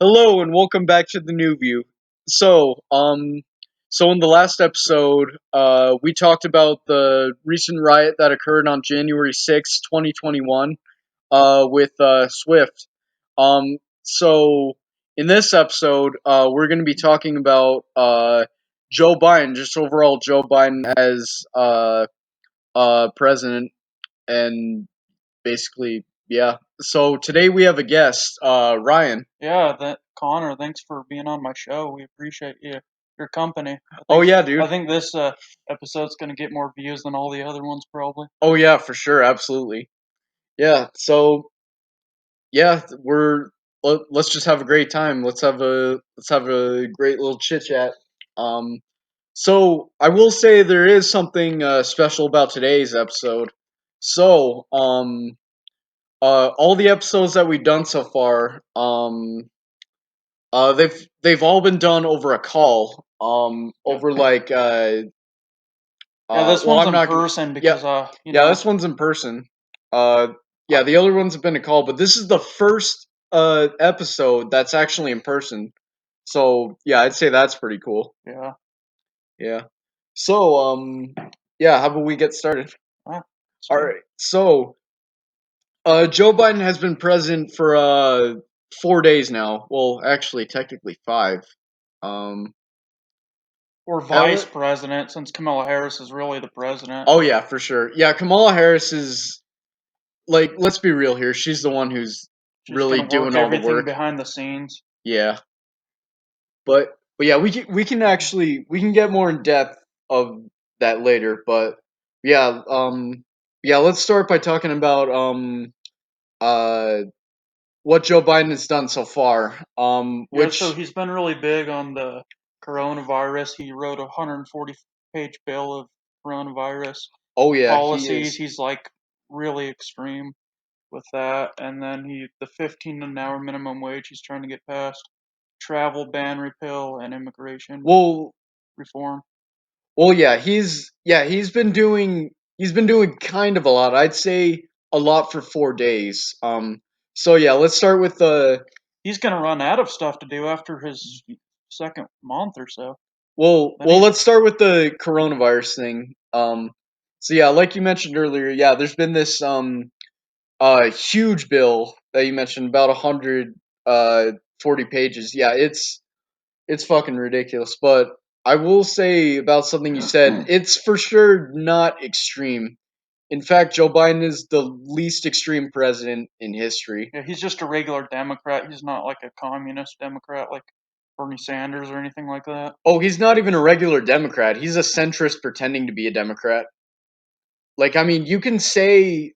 Hello and welcome back to the New View. So, um, so in the last episode, we talked about the recent riot that occurred on January 6th, 2021, with Swift. So in this episode, we're going to be talking about Joe Biden, just overall Joe Biden as president, and basically, yeah. So today we have a guest, Ryan. Yeah, that Connor, thanks for being on my show. We appreciate your company. Oh yeah, I dude. think this episode's gonna get more views than all the other ones probably. Oh yeah, for sure, absolutely. Yeah. So yeah, let's just have a great time. Let's have a great little chit chat. Um, so I will say there is something special about today's episode. So all the episodes that we've done so far, they've all been done over a call. Yeah. Over like Yeah, this well, one's I'm in not. person Yeah, because yeah. This one's in person. Uh, yeah. The other ones have been a call, but this is the first episode that's actually in person. So yeah, I'd say that's pretty cool. yeah. Yeah. So yeah. How about we get started? Ah, All sweet. right. So Joe Biden has been president for 4 days now. Well, actually, technically five. Um. Or Ellen. vice president, since Kamala Harris is really the president. Oh yeah, for sure. Yeah, Kamala Harris is like, let's be real here. She's the one who's She's really gonna doing work all the everything work. behind the scenes. Yeah, but yeah, we can get more in depth of that later. But yeah, yeah, let's start by talking about uh what Joe Biden has done so far. Yeah, so Which he's been really big on the coronavirus. He wrote a 140-page bill of coronavirus oh yeah, he policies. is. He's like really extreme with that. And then the 15 an hour minimum wage he's trying to get passed, travel ban repeal, and immigration Well, reform. yeah, he's been doing kind of a lot. I'd say a lot for 4 days. So yeah, let's start with the He's gonna run out of stuff to do after his second month or so. Then well, he's let's start with the coronavirus thing. So yeah, like you mentioned earlier, yeah, there's been this huge bill that you mentioned, about 140 pages. Yeah, it's fucking ridiculous. But I will say about something you said, it's for sure not extreme. In fact, Joe Biden is the least extreme president in history. yeah, he's just a regular Democrat. He's not like a communist Democrat like Bernie Sanders or anything like that. Oh, he's not even a regular Democrat. He's a centrist pretending to be a Democrat. Like, I mean, you can Well, say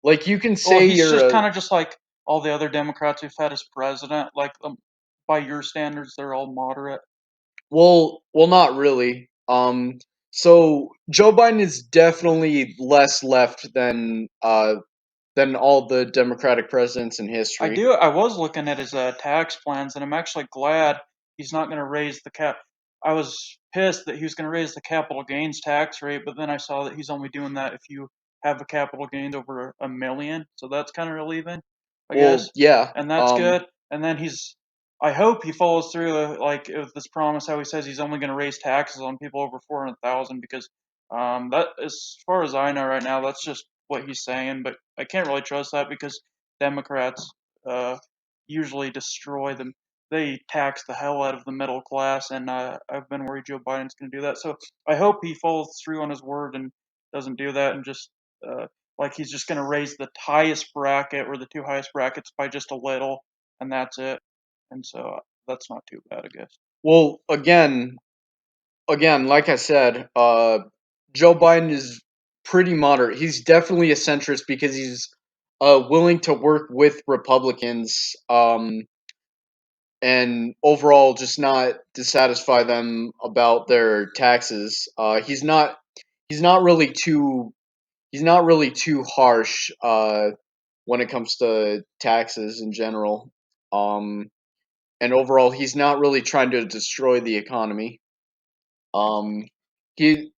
he's you're just a kind of just like all the other Democrats we've had as president. Like by your standards, they're all moderate. well, not really. So Joe Biden is definitely less left than all the Democratic presidents in history. I was looking at his tax plans, and I'm actually glad he's not going to raise the cap. I was pissed that he was going to raise the capital gains tax rate, but then I saw that he's only doing that if you have a capital gains over a million. So that's kind of relieving, I Well, guess, yeah. and that's good. And then I hope he follows through like with this promise, how he says he's only going to raise taxes on people over 400,000, because that, as far as I know right now, that's just what he's saying. But I can't really trust that because Democrats uh, usually destroy them. They tax the hell out of the middle class, and I've been worried Joe Biden's going to do that. So I hope he follows through on his word and doesn't do that, and just like he's just going to raise the highest bracket or the two highest brackets by just a little, and that's it. And so that's not too bad, I guess. Well, again, like I said, Joe Biden is pretty moderate. He's definitely a centrist because he's willing to work with Republicans, and overall just not dissatisfy them about their taxes. He's not really too he's not really too harsh when it comes to taxes in general. Um, and overall, he's not really trying to destroy the economy. Um, he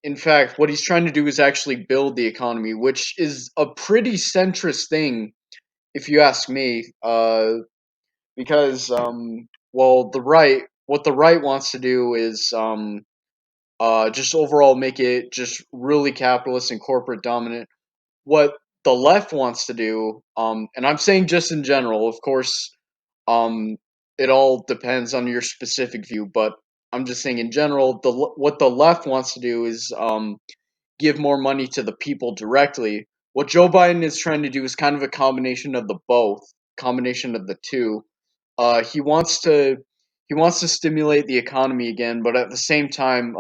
in fact, what he's trying to do is actually build the economy, which is a pretty centrist thing, if you ask me. because well, what the right wants to do is just overall make it just really capitalist and corporate dominant. What the left wants to do, and I'm saying just in general, of course, um, it all depends on your specific view, but I'm just saying in general, what the left wants to do is give more money to the people directly. What Joe Biden is trying to do is kind of a combination of the both, combination of the two. He wants to stimulate the economy again, but at the same time,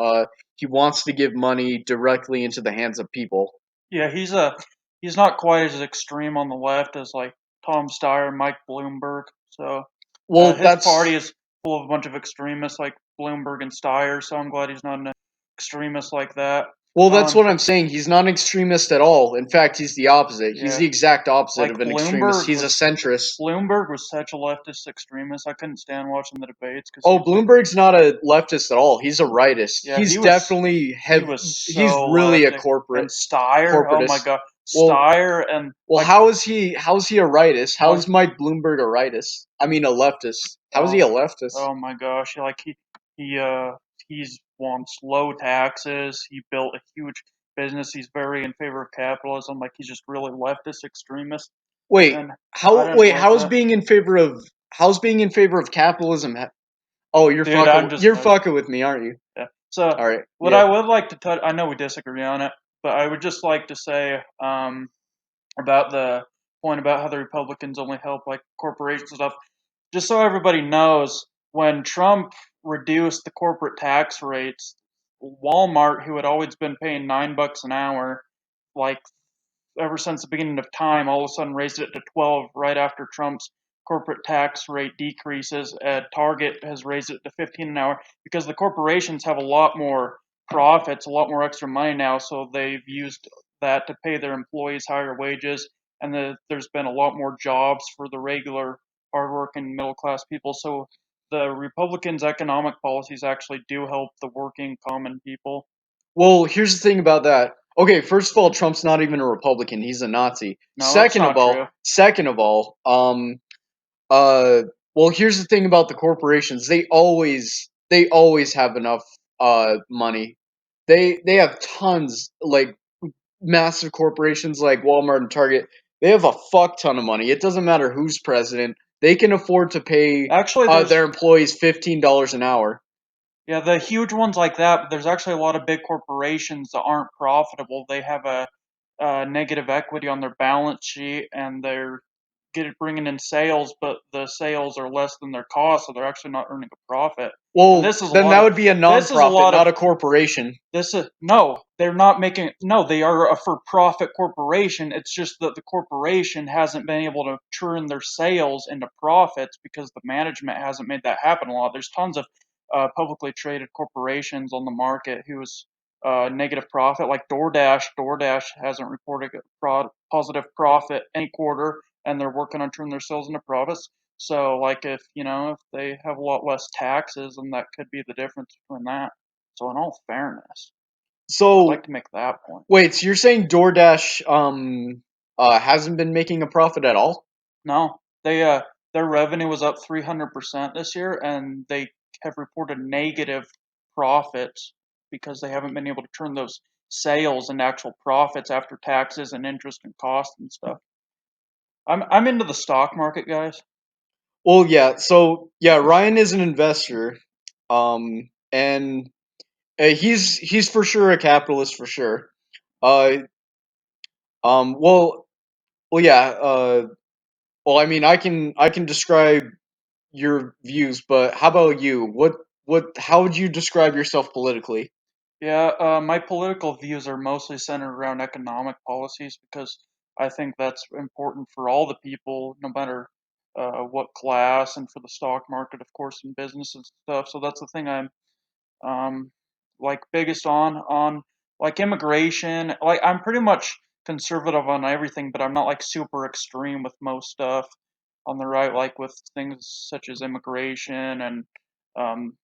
he wants to give money directly into the hands of people. Yeah, he's not quite as extreme on the left as like Tom Steyer and Mike Bloomberg. So Well, his party that's is full of a bunch of extremists like Bloomberg and Steyer. So I'm glad he's not an extremist like that. that's Um, what I'm saying. He's not an extremist at all. In fact, he's the opposite. He's yeah, the exact opposite like of an extremist. He's a centrist. Bloomberg was such a leftist extremist. I couldn't stand watching the debates because he Oh, was like, Bloomberg's not a leftist at all. He's a rightist. yeah, He's definitely he was he's so really a lefty. And oh my corporatist. god, Well, Steyer and well, like how is he a rightist? How like is Mike Bloomberg a rightist? I mean a leftist. How is he oh a leftist? oh my gosh, like he he's wants low taxes. He built a huge business. He's very in favor of capitalism. Like he's just really leftist extremist, Wait, and I didn't like how's that. being in favor of capitalism? Oh, Dude, I'm just you're fucking. fucking with me, aren't you? Yeah. So All right. what Yeah. I would like to touch, I know we disagree on it, but I would just like to say about the point about how the Republicans only help like corporations and stuff. Just so everybody knows, when Trump reduced the corporate tax rates, Walmart, who had always been paying $9 an hour, like ever since the beginning of time, all of a sudden raised it to 12 right after Trump's corporate tax rate decreases. Target has raised it to 15 an hour because the corporations have a lot more profits, a lot more extra money now, so they've used that to pay their employees higher wages, and there's been a lot more jobs for the regular, hardworking, middle class people. So the Republicans' economic policies actually do help the working, common people. Well, here's the thing about that. Okay, first of all, Trump's not even a Republican. He's a Nazi. No, that's not true. Second of all, uh, well, here's the thing about the corporations. They always have enough money. They have tons, like massive corporations like Walmart and Target. They have a fuck ton of money. It doesn't matter who's president. They can afford to pay Actually, their employees $15 an hour. yeah, the huge ones like that, but there's actually a lot of big corporations that aren't profitable. They have a negative equity on their balance sheet, and they're bringing in sales, but the sales are less than their cost, so they're actually not earning a profit. And Well, then that would be a this is a nonprofit, lot not of a corporation. this is no, they're not making no, they are a for-profit corporation. It's just that the corporation hasn't been able to turn their sales into profits because the management hasn't made that happen a lot. There's tons of publicly traded corporations on the market whose negative profit, like DoorDash. DoorDash hasn't reported a positive profit any quarter, and they're working on turning their sales into profits. So, like, if if they have a lot less taxes, then that could be the difference between that. So, in all fairness, I'd like So to make that point. wait, so you're saying DoorDash hasn't been making a profit at all? No, their revenue was up 300% this year, and they have reported negative profits because they haven't been able to turn those sales into actual profits after taxes and interest and cost and stuff. I'm into the stock market, guys. Well, yeah. So yeah, Ryan is an investor, and he's for sure a capitalist for sure. Uh, um, well, yeah. Well, I mean, I can describe your views, but how about you? How would you describe yourself politically? Yeah, my political views are mostly centered around economic policies because I think that's important for all the people, no matter what class, and for the stock market, of course, and business and stuff. So that's the thing I'm um, like biggest on like immigration. Like I'm pretty much conservative on everything, but I'm not like super extreme with most stuff on the right, like with things such as immigration and um,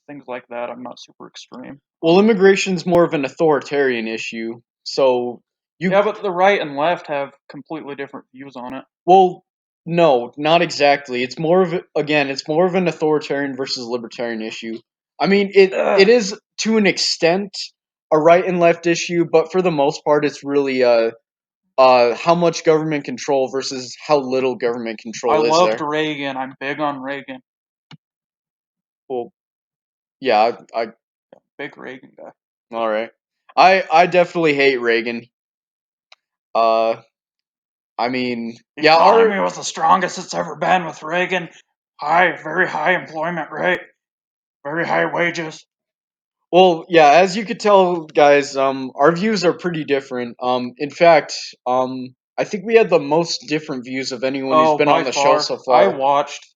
things like that. I'm not super extreme Well, on. immigration's more of an authoritarian issue, so you Yeah, but the right and left have completely different views on it. well. No, not exactly. It's more of again, it's more of an authoritarian versus libertarian issue. I mean, it Ugh. is to an extent a right and left issue, but for the most part, it's really how much government control versus how little government I control is loved there. Reagan. I'm big on Reagan. Well, yeah, Big Reagan guy. all right. I definitely hate Reagan. Uh, I mean, The yeah, our economy was the strongest it's ever been with Reagan. Very high employment rate, very high wages. well, yeah, as you could tell, guys, our views are pretty different. In fact, I think we had the most different views of anyone who's Oh, been by on the show far. so I far. watched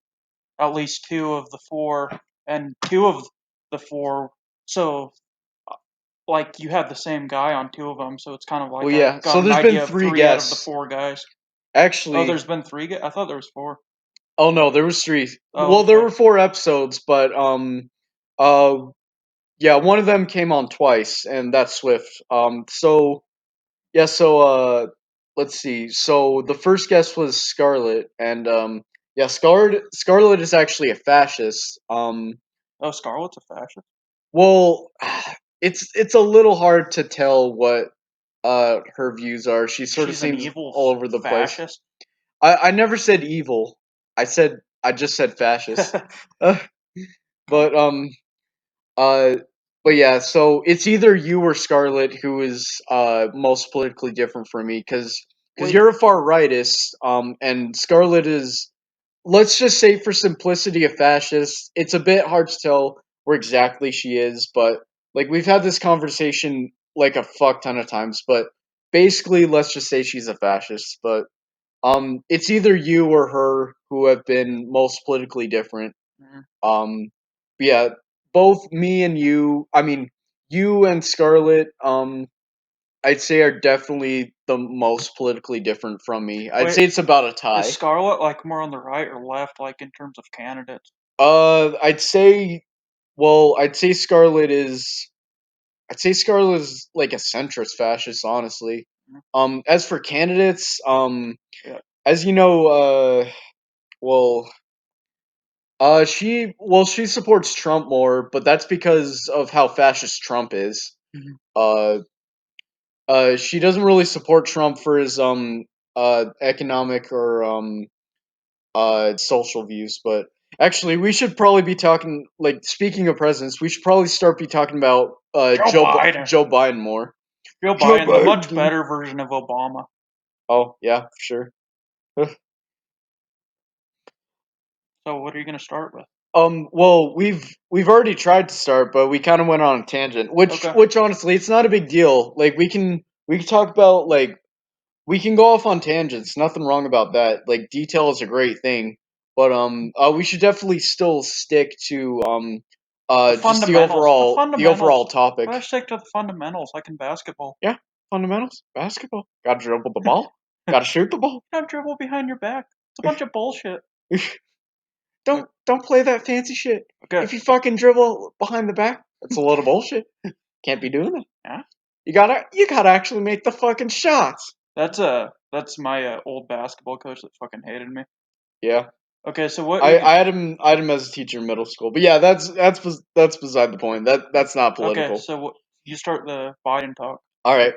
at least two of the four, and two of the four. So, like, you had the same guy on two of them, so it's kind of Well, like I yeah, got so an there's been idea of three three out of the guests. four guys. Oh, Actually, there's been three. I thought there was four. oh no, there was three. Oh, Well, there okay. were four episodes, but uh, yeah, one of them came on twice, and that's Swift. So yeah, so let's see. So the first guest was Scarlet, and yeah, Scarlet is actually a fascist. Oh, Scarlett's a fascist. Well, it's a little hard to tell what her views are. She sort of She's an seems evil all over the place. fascist. I never said evil. I just said fascist. Uh, but uh but yeah, so it's either you or Scarlet who is most politically different from me cuz Wait, you're a far rightist and Scarlet is, let's just say for simplicity, a fascist. It's a bit hard to tell where exactly she is, but like we've had this conversation like a fuck ton of times, but basically let's just say she's a fascist, but it's either you or her who have been most politically different. mm, But yeah, both me and you, I mean, you and Scarlett, I'd say are definitely the most politically different from me. I'd wait, say it's about a is tie. Scarlett like more on the right or left, like in terms of candidates? I'd say, well, I'd say Scarlett is like a centrist fascist, honestly. Mm, As for candidates, yeah. as you know, well, she supports Trump more, but that's because of how fascist Trump is. Mhm. Uh, she doesn't really support Trump for his economic or social views, but actually we should probably be talking, like, speaking of presidents, we should probably start be talking about Joe Biden. Joe Biden more. Joe Joe Biden, the much Biden. better version of Obama. Oh yeah, for sure. So what are you gonna start with? Well, we've already tried to start, but we kind of went on a tangent, Okay. which honestly, it's not a big deal. Like we can talk about, like, we can go off on tangents. Nothing wrong about that. Like, detail is a great thing, but we should definitely still stick to The just fundamentals. The the overall fundamentals. topic. Why stick to the fundamentals like in basketball? Yeah, fundamentals, basketball. Got to dribble the ball. Got to shoot the ball. You don't dribble behind your back. It's a bunch of bullshit. Don't play that fancy shit. Okay. If you fucking dribble behind the back, that's a load of bullshit. Can't be doing that. Yeah. You gotta actually make the fucking shots. That's my old basketball coach that fucking hated me. Yeah, Okay, so what are you gonna? I had him as a teacher in middle school, but yeah, that's beside the point. That's not Okay, political. so what? You start the Biden talk. All right.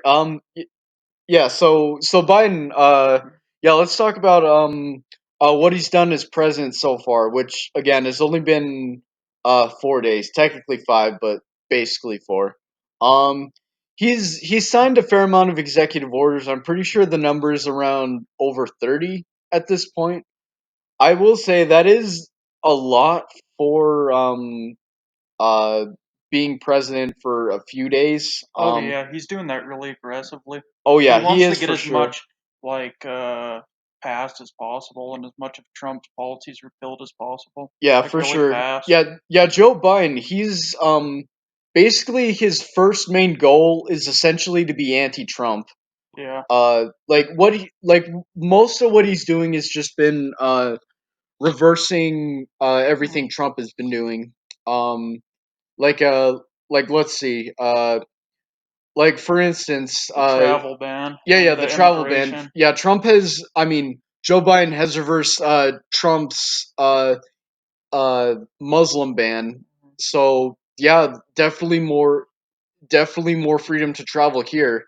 Yeah. So Biden. Yeah. Let's talk about what he's done as president so far, which again has only been 4 days, technically five, but basically four. Um, he's signed a fair amount of executive orders. I'm pretty sure the number is around over 30 at this point. I will say that is a lot for uh being president for a few days. Oh yeah, he's doing that really aggressively. Oh He yeah, he wants to is get for as sure. much like passed as possible and as much of Trump's policies repealed as possible, Yeah, like for really sure. fast. Yeah, Joe Biden, he's basically his first main goal is essentially to be anti-Trump. Yeah. Like most of what he's doing has just been reversing Mm. everything Trump has been doing. Um like uh like let's see. Like for instance, The travel ban yeah, and the the travel ban. immigration. Yeah, Trump has. I mean, Joe Biden has reversed Trump's Muslim ban. So yeah, definitely more freedom to travel here.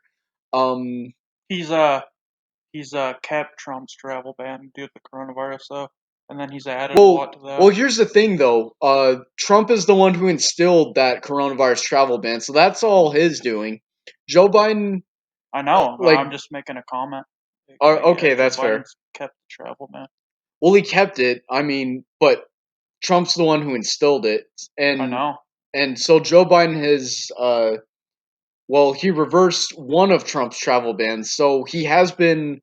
Um, He's kept Trump's travel ban due to the coronavirus though, and then he's added a lot to well, that. here's the thing though. Trump is the one who instilled that coronavirus travel ban, so that's all his doing. Joe Biden, I know, but like, I'm just making a comment. Like, yeah, okay, Joe that's fair. Biden's kept the travel ban. Well, he kept it. I mean, but Trump's the one who instilled it, I and know. so Joe Biden has well, he reversed one of Trump's travel bans, so he has been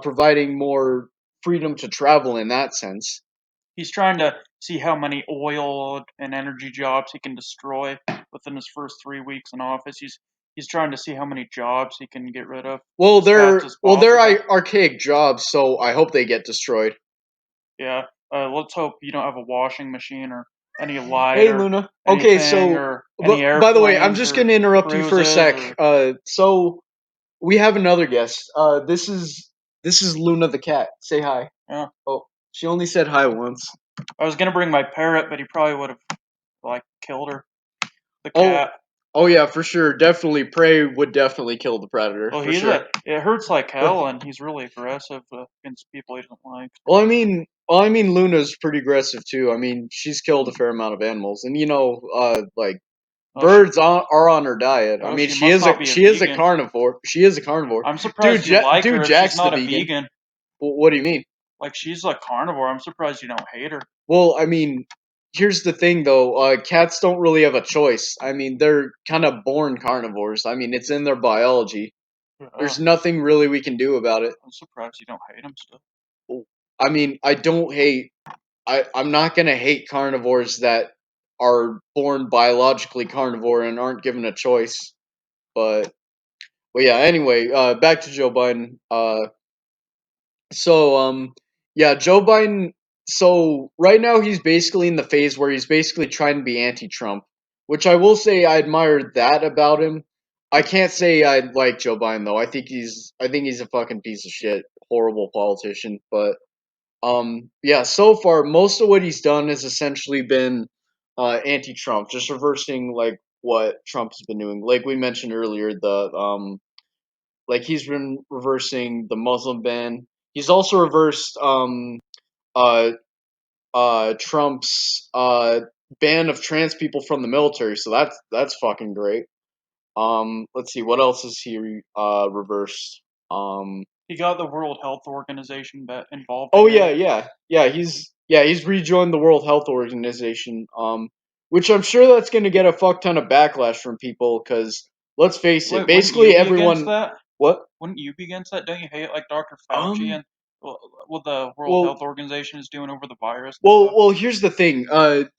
providing more freedom to travel in that sense. He's trying to see how many oil and energy jobs he can destroy within his first 3 weeks in office. He's trying to see how many jobs he can get rid of Well, as fast as they're possible. archaic jobs, so I hope they get destroyed. Yeah. Let's hope you don't have a washing machine or any Hey, light or Luna. Okay, anything so or any but by the way, I'm airplanes just or gonna interrupt you for a cruises sec. or So we have another guest. This is Luna the cat. Say hi. yeah. Oh, she only said hi once. I was gonna bring my parrot, but he probably would have like killed her. The Oh, cat. oh yeah, for sure. Definitely, prey would definitely kill the predator Well, for sure. it hurts like hell, and he's really aggressive against people he doesn't like. I mean, Luna's pretty aggressive too. I mean, she's killed a fair amount of animals, and like Oh, she, birds are on her diet. I oh, mean, she must not be a she is a vegan. carnivore. She is a carnivore. I'm surprised you like Dude, her if she's Jack's the not a vegan. vegan. What do you mean? Like she's a carnivore. I'm surprised you don't hate her. Well, I mean, here's the thing though. Cats don't really have a choice. I mean, they're kind of born carnivores. I mean, it's in their biology. Yeah, There's nothing really we can do about it. I'm surprised you don't hate him still. I mean, I don't hate. I'm not gonna hate carnivores that are born biologically carnivore and aren't given a choice. But yeah. Anyway, back to Joe Biden. So yeah, Joe Biden. So right now he's basically in the phase where he's basically trying to be anti-Trump, which I will say I admire that about him. I can't say I like Joe Biden though. I think he's a fucking piece of shit, horrible politician. But yeah, so far most of what he's done has essentially been anti-Trump, just reversing like what Trump has been doing. Like we mentioned earlier, the like he's been reversing the Muslim ban. He's also reversed uh Trump's ban of trans people from the military. So that's fucking great. Let's see what else is he reversed. Um He got the World Health Organization involved oh again. yeah, he's rejoined the World Health Organization. Which I'm sure that's going to get a fuck ton of backlash from people cuz let's face it, Wait, wouldn't you basically be against everyone that? what Wouldn't you be against that? Don't you hate like Dr. Fauci um and what the World well Health Organization is doing over the virus and stuff? Well, here's the thing.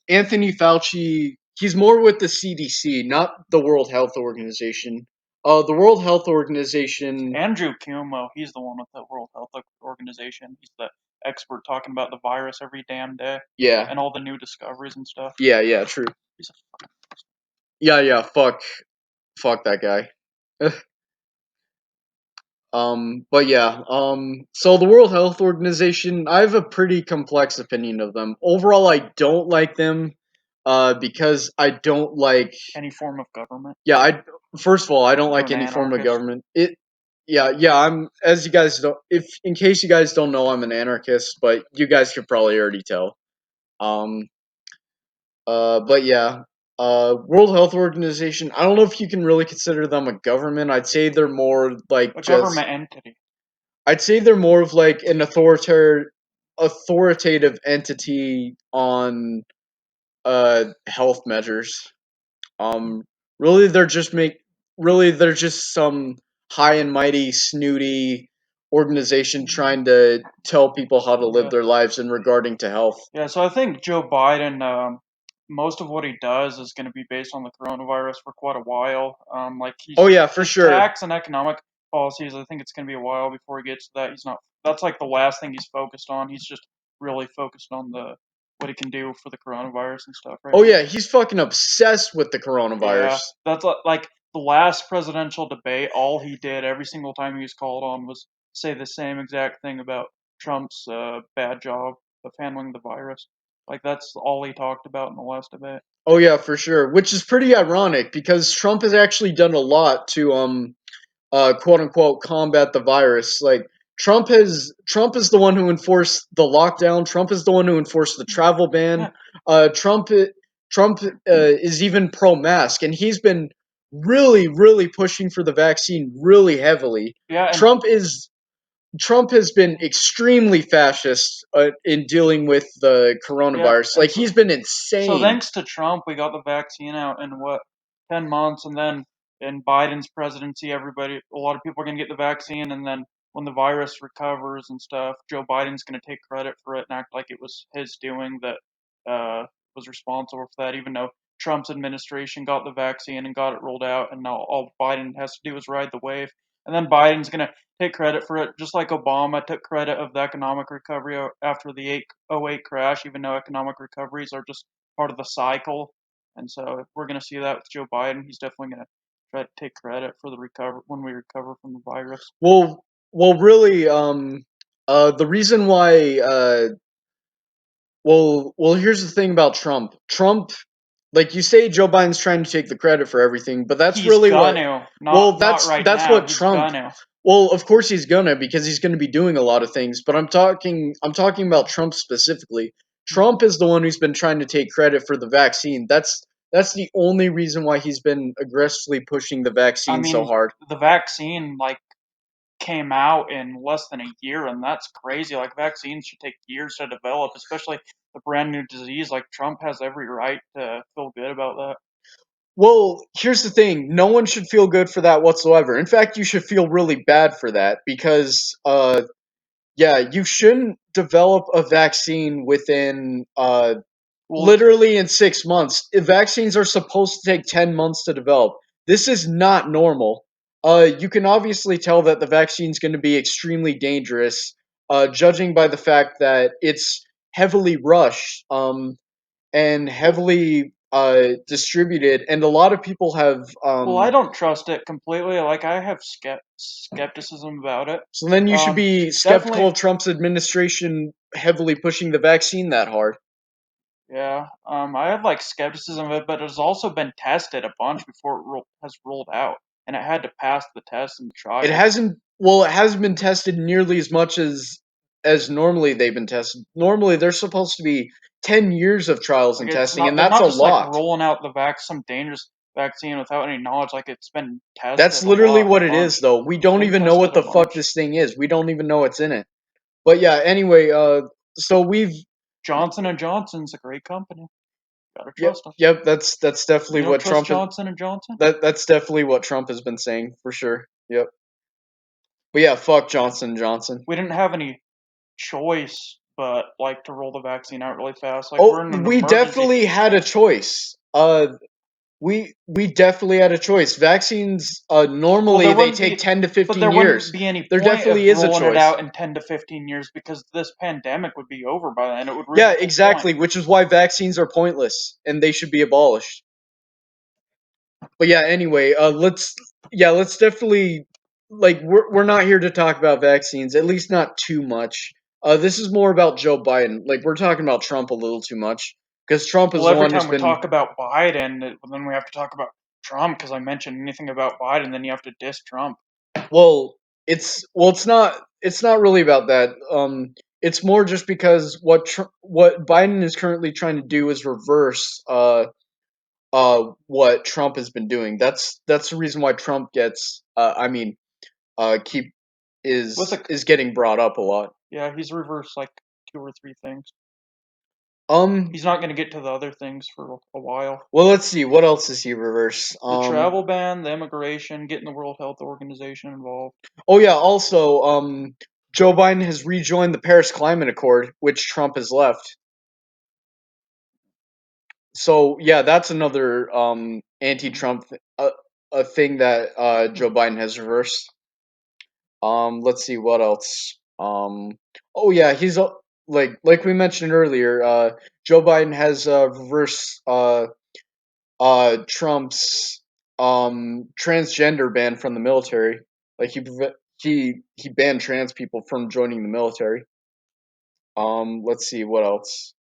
Anthony Fauci, he's more with the CDC, not the World Health Organization. The World Health Organization, Andrew Cuomo, he's the one with the World Health Organization. He's the expert talking about the virus every damn day yeah, and all the new discoveries and stuff. yeah, true. He's a Yeah, fuck that guy. But yeah, so the World Health Organization, I have a pretty complex opinion of them. Overall, I don't like them, because I don't like. any form of government. Yeah, I first of all, I don't You're like an any form of anarchist. government. Yeah, I'm as you guys don't if in case you guys don't know, I'm an anarchist, but you guys could probably already tell. Um, but yeah, World Health Organization. I don't know if you can really consider them a government. I'd say they're more like A just. government entity. I'd say they're more of like an authoritative entity on health measures. Um, really, they're just some high and mighty, snooty organization trying to tell people how to live Yeah. their lives in regarding to health. Yeah, so I think Joe Biden, most of what he does is going to be based on the coronavirus for quite a while. Like Oh yeah, for his sure. tax and economic policies, I think it's going to be a while before he gets to that. He's not. That's like the last thing he's focused on. He's just really focused on the what he can do for the coronavirus and stuff right Oh now. yeah, he's fucking obsessed with the coronavirus. Yeah, that's like the last presidential debate. All he did every single time he was called on was say the same exact thing about Trump's bad job of handling the virus. Like that's all he talked about in the last debate. Oh yeah, for sure. Which is pretty ironic because Trump has actually done a lot to quote unquote combat the virus. Like Trump is the one who enforced the lockdown. Trump is the one who enforced the travel ban. Yeah, Trump is even pro mask, and he's been really pushing for the vaccine really heavily. yeah, and Trump is Trump has been extremely fascist in dealing with the yeah, coronavirus. and Like so he's been So insane. thanks to Trump, we got the vaccine out in what 10 months, and then in Biden's presidency, a lot of people are gonna get the vaccine, and then when the virus recovers and stuff, Joe Biden's gonna take credit for it and act like it was his doing that was responsible for that, even though Trump's administration got the vaccine and got it rolled out, and now all Biden has to do is ride the wave, and then Biden's gonna take credit for it, just like Obama took credit of the economic recovery after the 08 crash, even though economic recoveries are just part of the cycle. And so if we're going to see that with Joe Biden, he's definitely going to try to take credit for the recover when we recover from the virus. Well, really, the reason why, here's the thing about Trump. Trump, like you say, Joe Biden's trying to take the credit for everything, but that's He's really what. gonna, not right That's now. what He's Trump. gonna. Well, of course he's gonna because he's gonna be doing a lot of things. But I'm talking about Trump specifically. Trump is the one who's been trying to take credit for the vaccine. That's the only reason why he's been aggressively pushing the I vaccine so mean, hard. the vaccine came out in less than a year, and that's crazy. Like vaccines should take years to develop, especially a brand new disease. Like Trump has every right to feel good about that. Well, here's the thing. No one should feel good for that whatsoever. In fact, you should feel really bad for that because yeah, you shouldn't develop a vaccine within Well, literally in 6 months. Vaccines are supposed to take 10 months to develop. This is not normal. You can obviously tell that the vaccine's going to be extremely dangerous, judging by the fact that it's heavily rushed and well, heavily distributed, and a lot of people have. Well, I don't trust it completely. Like I have skepticism about it. So then you should Um, be skeptical Definitely, of Trump's administration heavily pushing the vaccine that hard. yeah. I have skepticism of it, but it's also been tested a bunch before has rolled out, and it had to pass the test and the It trials. hasn't. Well, it hasn't been tested nearly as much as normally they've been tested. Normally, there's supposed to be 10 years of trials Like and it's testing, not. and They're that's not a just lot. rolling out some dangerous vaccine without any knowledge. Like it's been That's tested a literally lot, a what it is, bunch. though. We don't Been even know tested what a the fuck bunch. this thing is. We don't even know what's in it. But yeah, anyway, so we've Johnson and Johnson's a great company. Gotta yep, trust them. yep. That's definitely You don't what trust Trump is. Johnson and Johnson? That's definitely what Trump has been saying for sure. Yep. But yeah, fuck Johnson Johnson. We didn't have any choice but to roll the vaccine out really fast. Like we're Oh, in an we emergency. definitely had a choice. We definitely had a choice. Vaccines Well, there normally they wouldn't take be, 10 to but there 15 wouldn't years. be any There point of definitely is a rolling it choice. out in 10 to 15 years because this pandemic would be over by then. It would ruin Yeah, the whole point. exactly, which is why vaccines are pointless and they should be abolished. But yeah, anyway, let's definitely we're not here to talk about vaccines, at least not too much. This is more about Joe Biden. Like we're talking about Trump a little too much because Trump is Well, the every one who's time we been. talk about Biden, then we have to talk about Trump because I mentioned anything about Biden, then you have to diss Trump. Well, it's not really about that. It's more just because what Biden is currently trying to do is reverse what Trump has been doing. That's the reason why Trump gets keep With a, is getting brought up a lot. yeah, he's reversed two or three things. Um, He's not going to get to the other things for a while. well, let's see what else is he reverse. The travel ban, the immigration, getting the World Health Organization involved. Oh yeah, also Joe Biden has rejoined the Paris Climate Accord, which Trump has left. So yeah, that's another anti-Trump a thing that Joe Biden has reversed. Let's see what else. Oh yeah, he's like we mentioned earlier. Joe Biden has reversed Trump's transgender ban from the military. Like he banned trans people from joining the military. Let's see what else.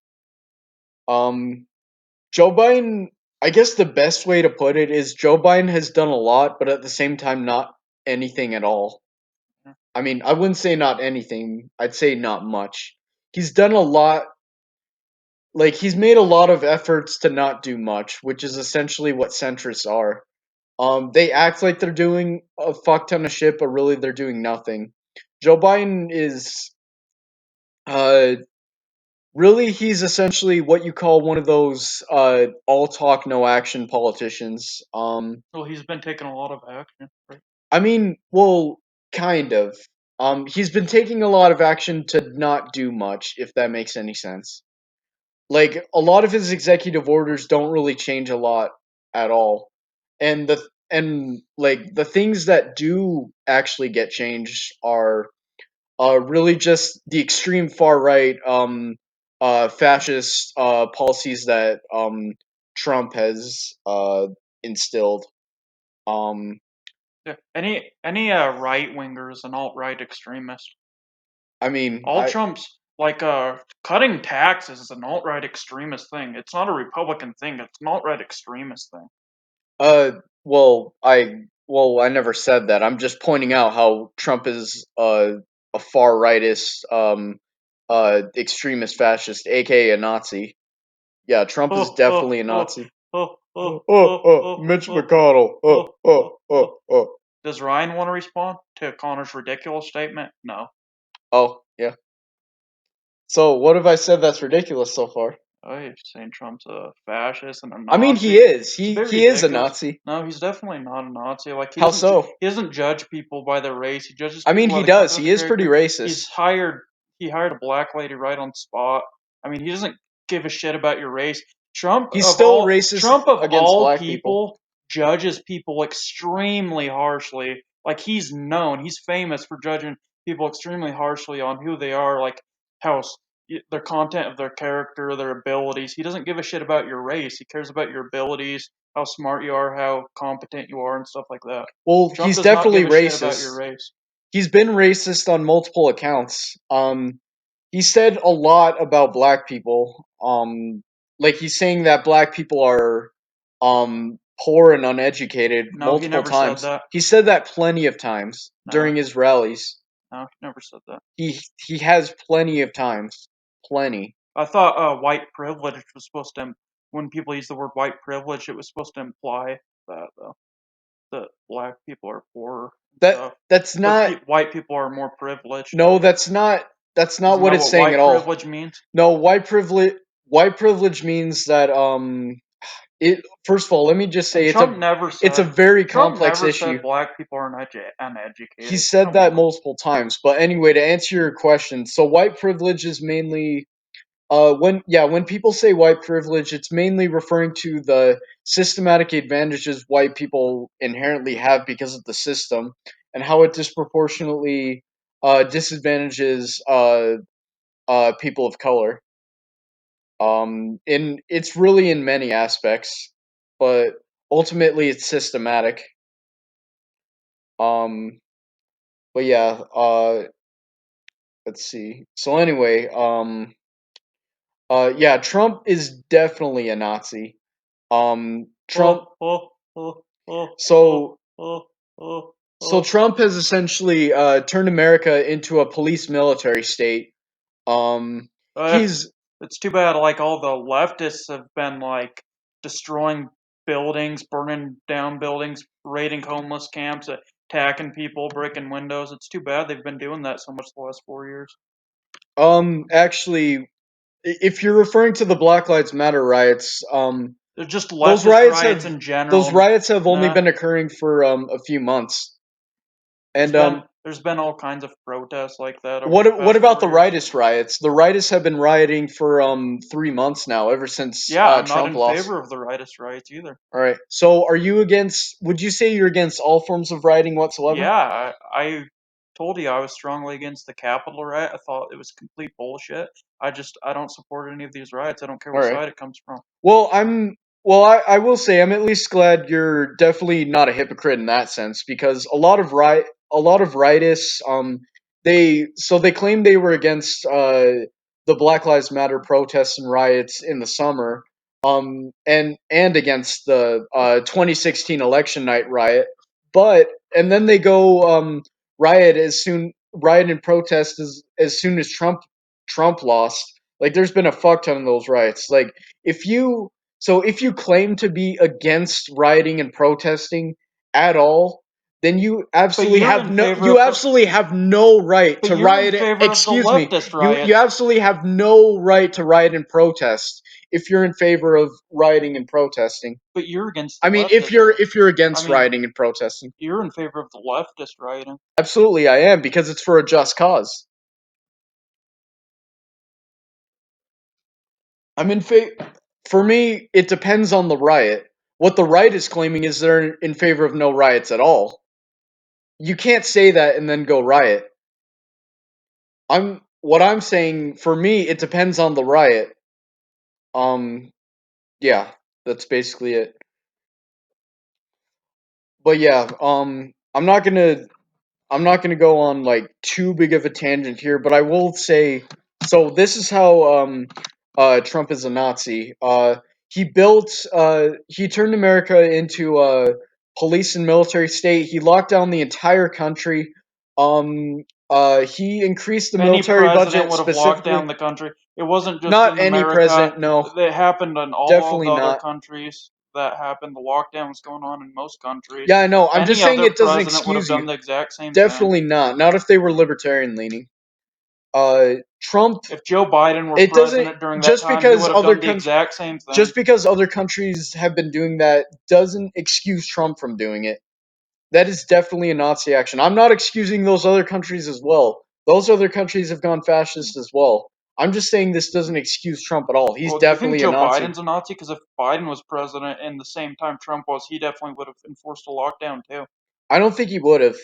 Um, Joe Biden. I guess the best way to put it is Joe Biden has done a lot, but at the same time, not anything at all. I mean, I wouldn't say not anything. I'd say not much. He's done a lot. Like he's made a lot of efforts to not do much, which is essentially what centrists are. They act like they're doing a fuck ton of shit, but really they're doing nothing. Joe Biden is uh really he's essentially what you call one of those all talk no action politicians. Well, he's been taking a lot of action. Right? I mean, well, kind of. He's been taking a lot of action to not do much, if that makes any sense. Like a lot of his executive orders don't really change a lot at all, and like the things that do actually get changed are really just the extreme far right fascist policies that Trump has instilled. Um, Yeah. Any right wingers and alt right extremists. I mean, All Trump's like cutting taxes is an alt right extremist thing. It's not a Republican thing. It's an alt right extremist thing. Uh, I never said that. I'm just pointing out how Trump is a far rightist, extremist fascist, aka a Nazi. Yeah, Trump is Oh oh definitely a oh Nazi. oh oh oh Mitch oh McConnell. oh oh. Does Ryan want to respond to Connor's ridiculous statement? No. Oh, yeah. So, what have I said that's ridiculous so far? Oh, you're saying Trump's a fascist and a I mean, he Nazi. is. It's very He is a ridiculous. Nazi. No, he's definitely not a Nazi. Like How so? he doesn't judge people by their race. He judges I mean, people by he the does. content of He the is pretty character. racist. He hired a black lady right on the spot. I mean, he doesn't give a shit about your race. He's still racist Trump of against all black people. people judges people extremely harshly. Like he's famous for judging people extremely harshly on who they are, like how their content of their character, their abilities. He doesn't give a shit about your race. He cares about your abilities, how smart you are, how competent you are, and stuff like that. Well, Trump he's does not definitely give a shit about your racist. race. He's been racist on multiple accounts. He said a lot about black people. Like he's saying that black people are poor and uneducated No, he multiple never said times. that. He said that plenty of times No, during his rallies. no, he never said that. He has plenty of times. Plenty. I thought white privilege was supposed to, when people use the word white privilege, it was supposed to imply that that black people are poor and That stuff, that's but not white people are more privileged. no, that's not Isn't what that it's what saying at white all. privilege means? No, white privilege means that it first of all, let me just say And it's a very Trump complex never issue. said black people are He uneducated. said Come that on. multiple times. But anyway, to answer your question, so white privilege is mainly when people say white privilege, it's mainly referring to the systematic advantages white people inherently have because of the system and how it disproportionately disadvantages people of color. In it's really in many aspects, but ultimately it's systematic. Um, but yeah, let's see. So anyway, yeah, Trump is definitely a Nazi. Trump. Oh, oh, oh, oh, oh, So oh, oh, so oh. Trump has essentially turned America into a police military state. Um, Uh, he's it's too bad. Like all the leftists have been like destroying buildings, burning down buildings, raiding homeless camps, attacking people, breaking windows. It's too bad they've been doing that so much the last 4 years. actually, if you're referring to the Black Lives Matter riots, They're just those leftist riots riots have in those general. riots have only Nah, been occurring for a few months. there's And been all kinds of protests like that over the what past about 4 the years. rightist riots? The rightists have been rioting for 3 months now, ever since Yeah, I'm not Trump in lost. favor of the rightist riots either. All right. So, are you against? Would you say you're against all forms of rioting whatsoever? Yeah, I told you I was strongly against the Capitol riot. I thought it was complete bullshit. I don't support any of these riots. I don't care All what right. side it comes from. Well, I will say I'm at least glad you're definitely not a hypocrite in that sense because a lot of rightists they claim they were against the Black Lives Matter protests and riots in the summer, and against the 2016 election night riot. But and then they go riot and protest as soon as Trump lost. Like there's been a fuck ton of those riots. Like if you if you claim to be against rioting and protesting at all, then But you're in favor you of the absolutely have no right but to you're in riot. favor of the Excuse me, leftist you riots. absolutely have no right to riot and protest if you're in favor of rioting and protesting. But you're against the I mean, leftist. if you're I against mean, rioting and protesting, you're in favor of the leftist rioting. absolutely I am because it's for a just cause. I'm in favor. For me, it depends on the riot. What the right is claiming is they're in favor of no riots at all. You can't say that and then go riot. I'm saying for me it depends on the riot. Um yeah, that's basically it. But yeah, I'm not gonna go on like too big of a tangent here, but I will say so this is how Trump is a Nazi. He turned America into a police and military state. He locked down the entire country. He increased the Any military president budget would have locked specifically. down the country. It wasn't just Not in any America. president, no, It happened in all of definitely the other not. countries that happened. The lockdown was going on in most countries. Yeah, I know. I'm just Any saying other it doesn't president would have excuse you. done the exact same thing. Definitely not. Not if they were libertarian leaning. Trump. If Joe Biden were It doesn't president during that time, he would have done the exact same thing. just because other countries have been doing that doesn't excuse Trump from doing it. That is definitely a Nazi action. I'm not excusing those other countries as well. Those other countries have gone fascist as well. I'm just saying this doesn't excuse Trump at all. He's Well, do you think definitely a Joe Nazi. Biden's a Nazi? Because if Biden was president in the same time Trump was, he definitely would have enforced a lockdown too. I don't think he would have.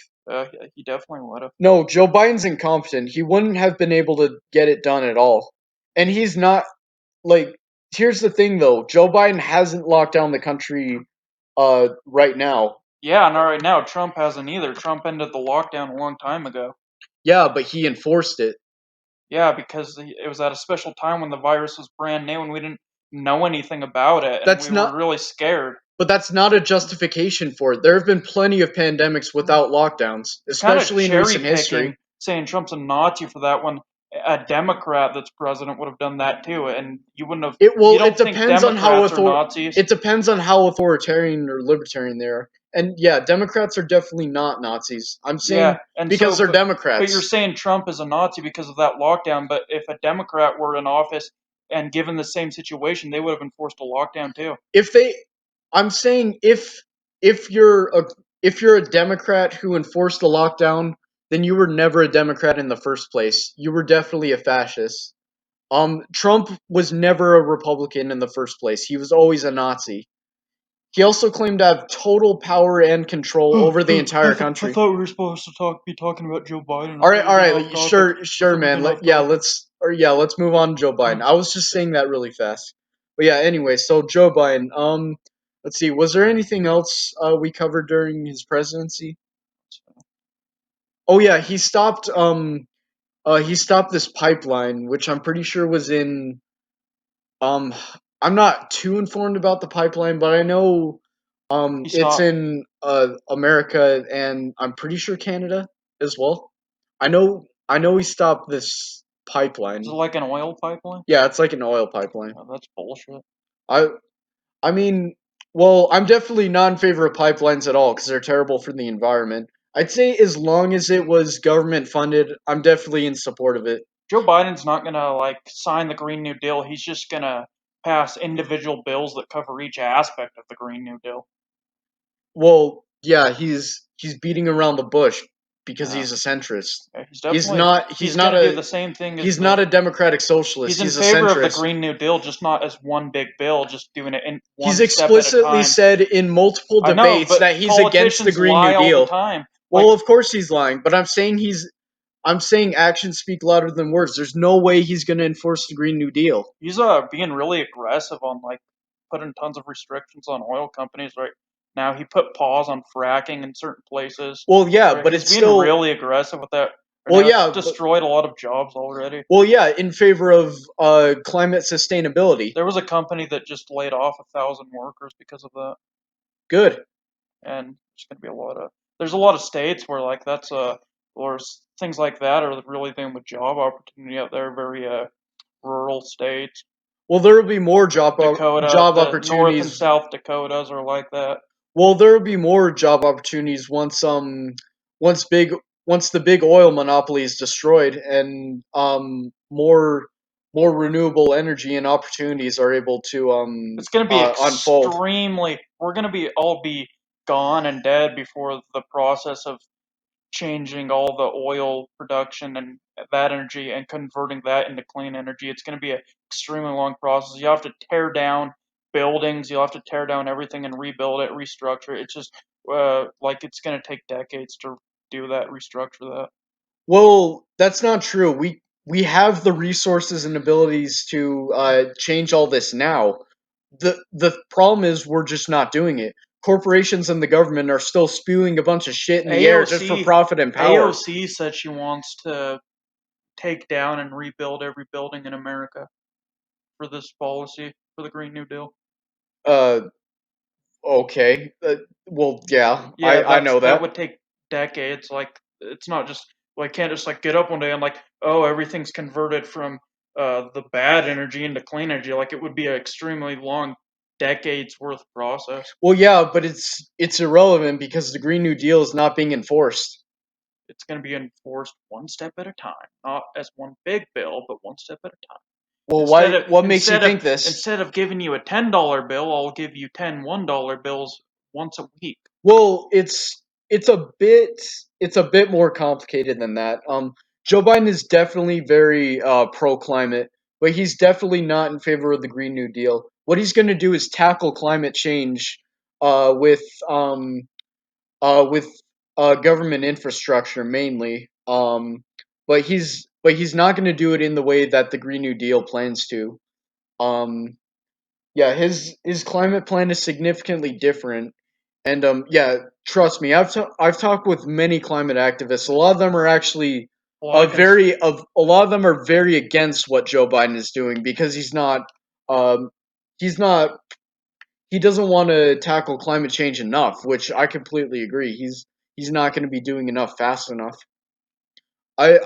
He definitely would have. No, Joe Biden's incompetent. He wouldn't have been able to get it done at all. And he's not like here's the thing though. Joe Biden hasn't locked down the country right now. Yeah, not right now. Trump hasn't either. Trump ended the lockdown a long time ago. Yeah, but he enforced it. Yeah, because it was at a special time when the virus was brand new and we didn't know anything about it and That's we were not really scared. but that's not a justification for it. There have been plenty of pandemics without lockdowns, You're kind of especially in cherry recent picking history. saying Trump's a Nazi for that when a Democrat that's president would have done that too, and you wouldn't have. You It don't think depends on Democrats are Nazis? it depends on how authoritarian or libertarian they are. And yeah, Democrats are definitely not Nazis. I'm Yeah, saying and because so, they're but you're Democrats. saying Trump is a Nazi because of that lockdown. But if a Democrat were in office and given the same situation, they would have enforced a lockdown too. If they I'm saying if you're a if you're a Democrat who enforced the lockdown, then you were never a Democrat in the first place. You were definitely a fascist. Trump was never a Republican in the first place. He was always a Nazi. He also claimed to have total power and control over the entire I country. thought we were supposed to be talking about Joe Biden. I thought we were All getting off right, topic. I sure, thought we were man. getting off topic. Let's move on to Joe Biden. I was just saying that really fast. But yeah, anyway, so Joe Biden. Let's see. Was there anything else we covered during his presidency? Oh yeah, he stopped this pipeline, which I'm pretty sure was in Um, I'm not too informed about the pipeline, but I know He it's stopped. in America and I'm pretty sure Canada as well. I know he stopped this Is it pipeline. like an oil pipeline? Yeah, it's like an oil pipeline. Oh, that's bullshit. I I mean, well, I'm definitely not in favor of pipelines at all because they're terrible for the environment. I'd say as long as it was government funded, I'm definitely in support of it. Joe Biden's not gonna like sign the Green New Deal. He's just gonna pass individual bills that cover each aspect of the Green New Deal. Well, yeah, he's beating around the bush because Yeah, he's a centrist. yeah, he's gonna do the same thing as He's the. not a democratic socialist. He's in He's a favor of the centrist. Green New Deal, just not as one big bill, just doing it in He's one step at a explicitly time. said in multiple I know, debates but that he's against the politicians Green New lie all the Deal. time. Like Well, of course he's lying, but I'm saying actions speak louder than words. There's no way he's going to enforce the Green New Deal. he's being really aggressive on like putting tons of restrictions on oil companies right now. He put pause on fracking in certain places. Well, yeah, Right, but he's being really aggressive with that. Or Well, now it's yeah, but destroyed a lot of jobs already. well, yeah, in favor of climate sustainability. There was a company that just laid off 1,000 workers because of that, Good. and there's going to be a lot of there's a lot of states where like that's or things like that are really the only job opportunity out there. Very rural states. Well, there will be more Dakota, job the North and opportunities. South Dakotas are like that. Well, there will be more job opportunities once big once the big oil monopoly is destroyed and more renewable energy and opportunities are able to It's going to be unfold. extremely. We're going to be all be gone and dead before the process of changing all the oil production and that energy and converting that into clean energy. It's going to be an extremely long process. You have to tear down buildings. You'll have to tear down everything and rebuild it, restructure it. It's just like it's going to take decades to do that, restructure that. Well, that's not true. We have the resources and abilities to change all this now. The problem is we're just not doing it. Corporations and the government are still spewing a bunch of shit in the air just for AOC profit and power. AOC said she wants to take down and rebuild every building in America for this policy for the Green New Deal. Uh, okay. Well, yeah, Yeah, I know that that. would take decades. Like it's not just like can't just like get up one day and like oh everything's converted from the bad energy into clean energy. Like it would be an extremely long decades worth process. Well, yeah, but it's irrelevant because the Green New Deal is not being enforced. It's going to be enforced one step at a time, not as one big bill, but one step at a time. Well, Instead why? of What makes you instead of think this? instead of giving you a $10 bill, I'll give you 10 $1 bills once a week. Well, it's a bit it's a bit more complicated than that. Joe Biden is definitely very pro climate, but he's definitely not in favor of the Green New Deal. What he's going to do is tackle climate change uh, with um, with government infrastructure mainly. But he's not going to do it in the way that the Green New Deal plans to. Um, yeah, his climate plan is significantly different, and yeah, trust me, I've talked with many climate activists. A lot of them are actually A lot of a lot of them are very against what Joe Biden is doing because um he's not he doesn't want to tackle climate change enough, which I completely agree. He's not going to be doing enough fast enough.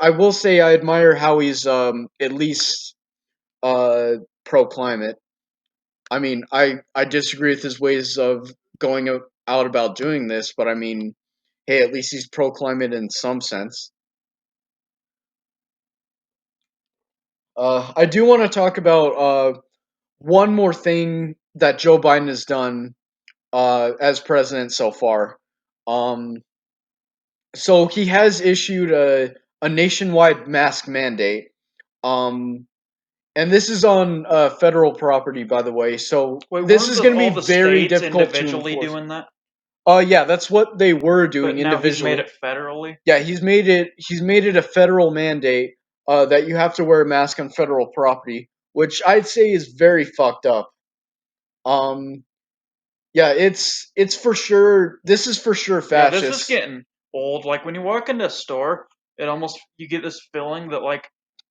I will say I admire how he's at least uh pro climate. I mean, I disagree with his ways of going out about doing this, but I mean, hey, at least he's pro climate in some sense. I do want to talk about one more thing that Joe Biden has done as president so far. Um, so he has issued a nationwide mask mandate. Um, and this is on federal property, by the way. So Wait, this weren't is going to all be the very states difficult to individually enforce. doing that? Yeah, that's what they were doing But now he's made individually. it federally. Yeah, he's made it a federal mandate that you have to wear a mask on federal property, which I'd say is very fucked up. Um, yeah, it's for sure. This is for sure Yeah, this is fascist. getting old. Like when you walk into a store, it almost you get this feeling that like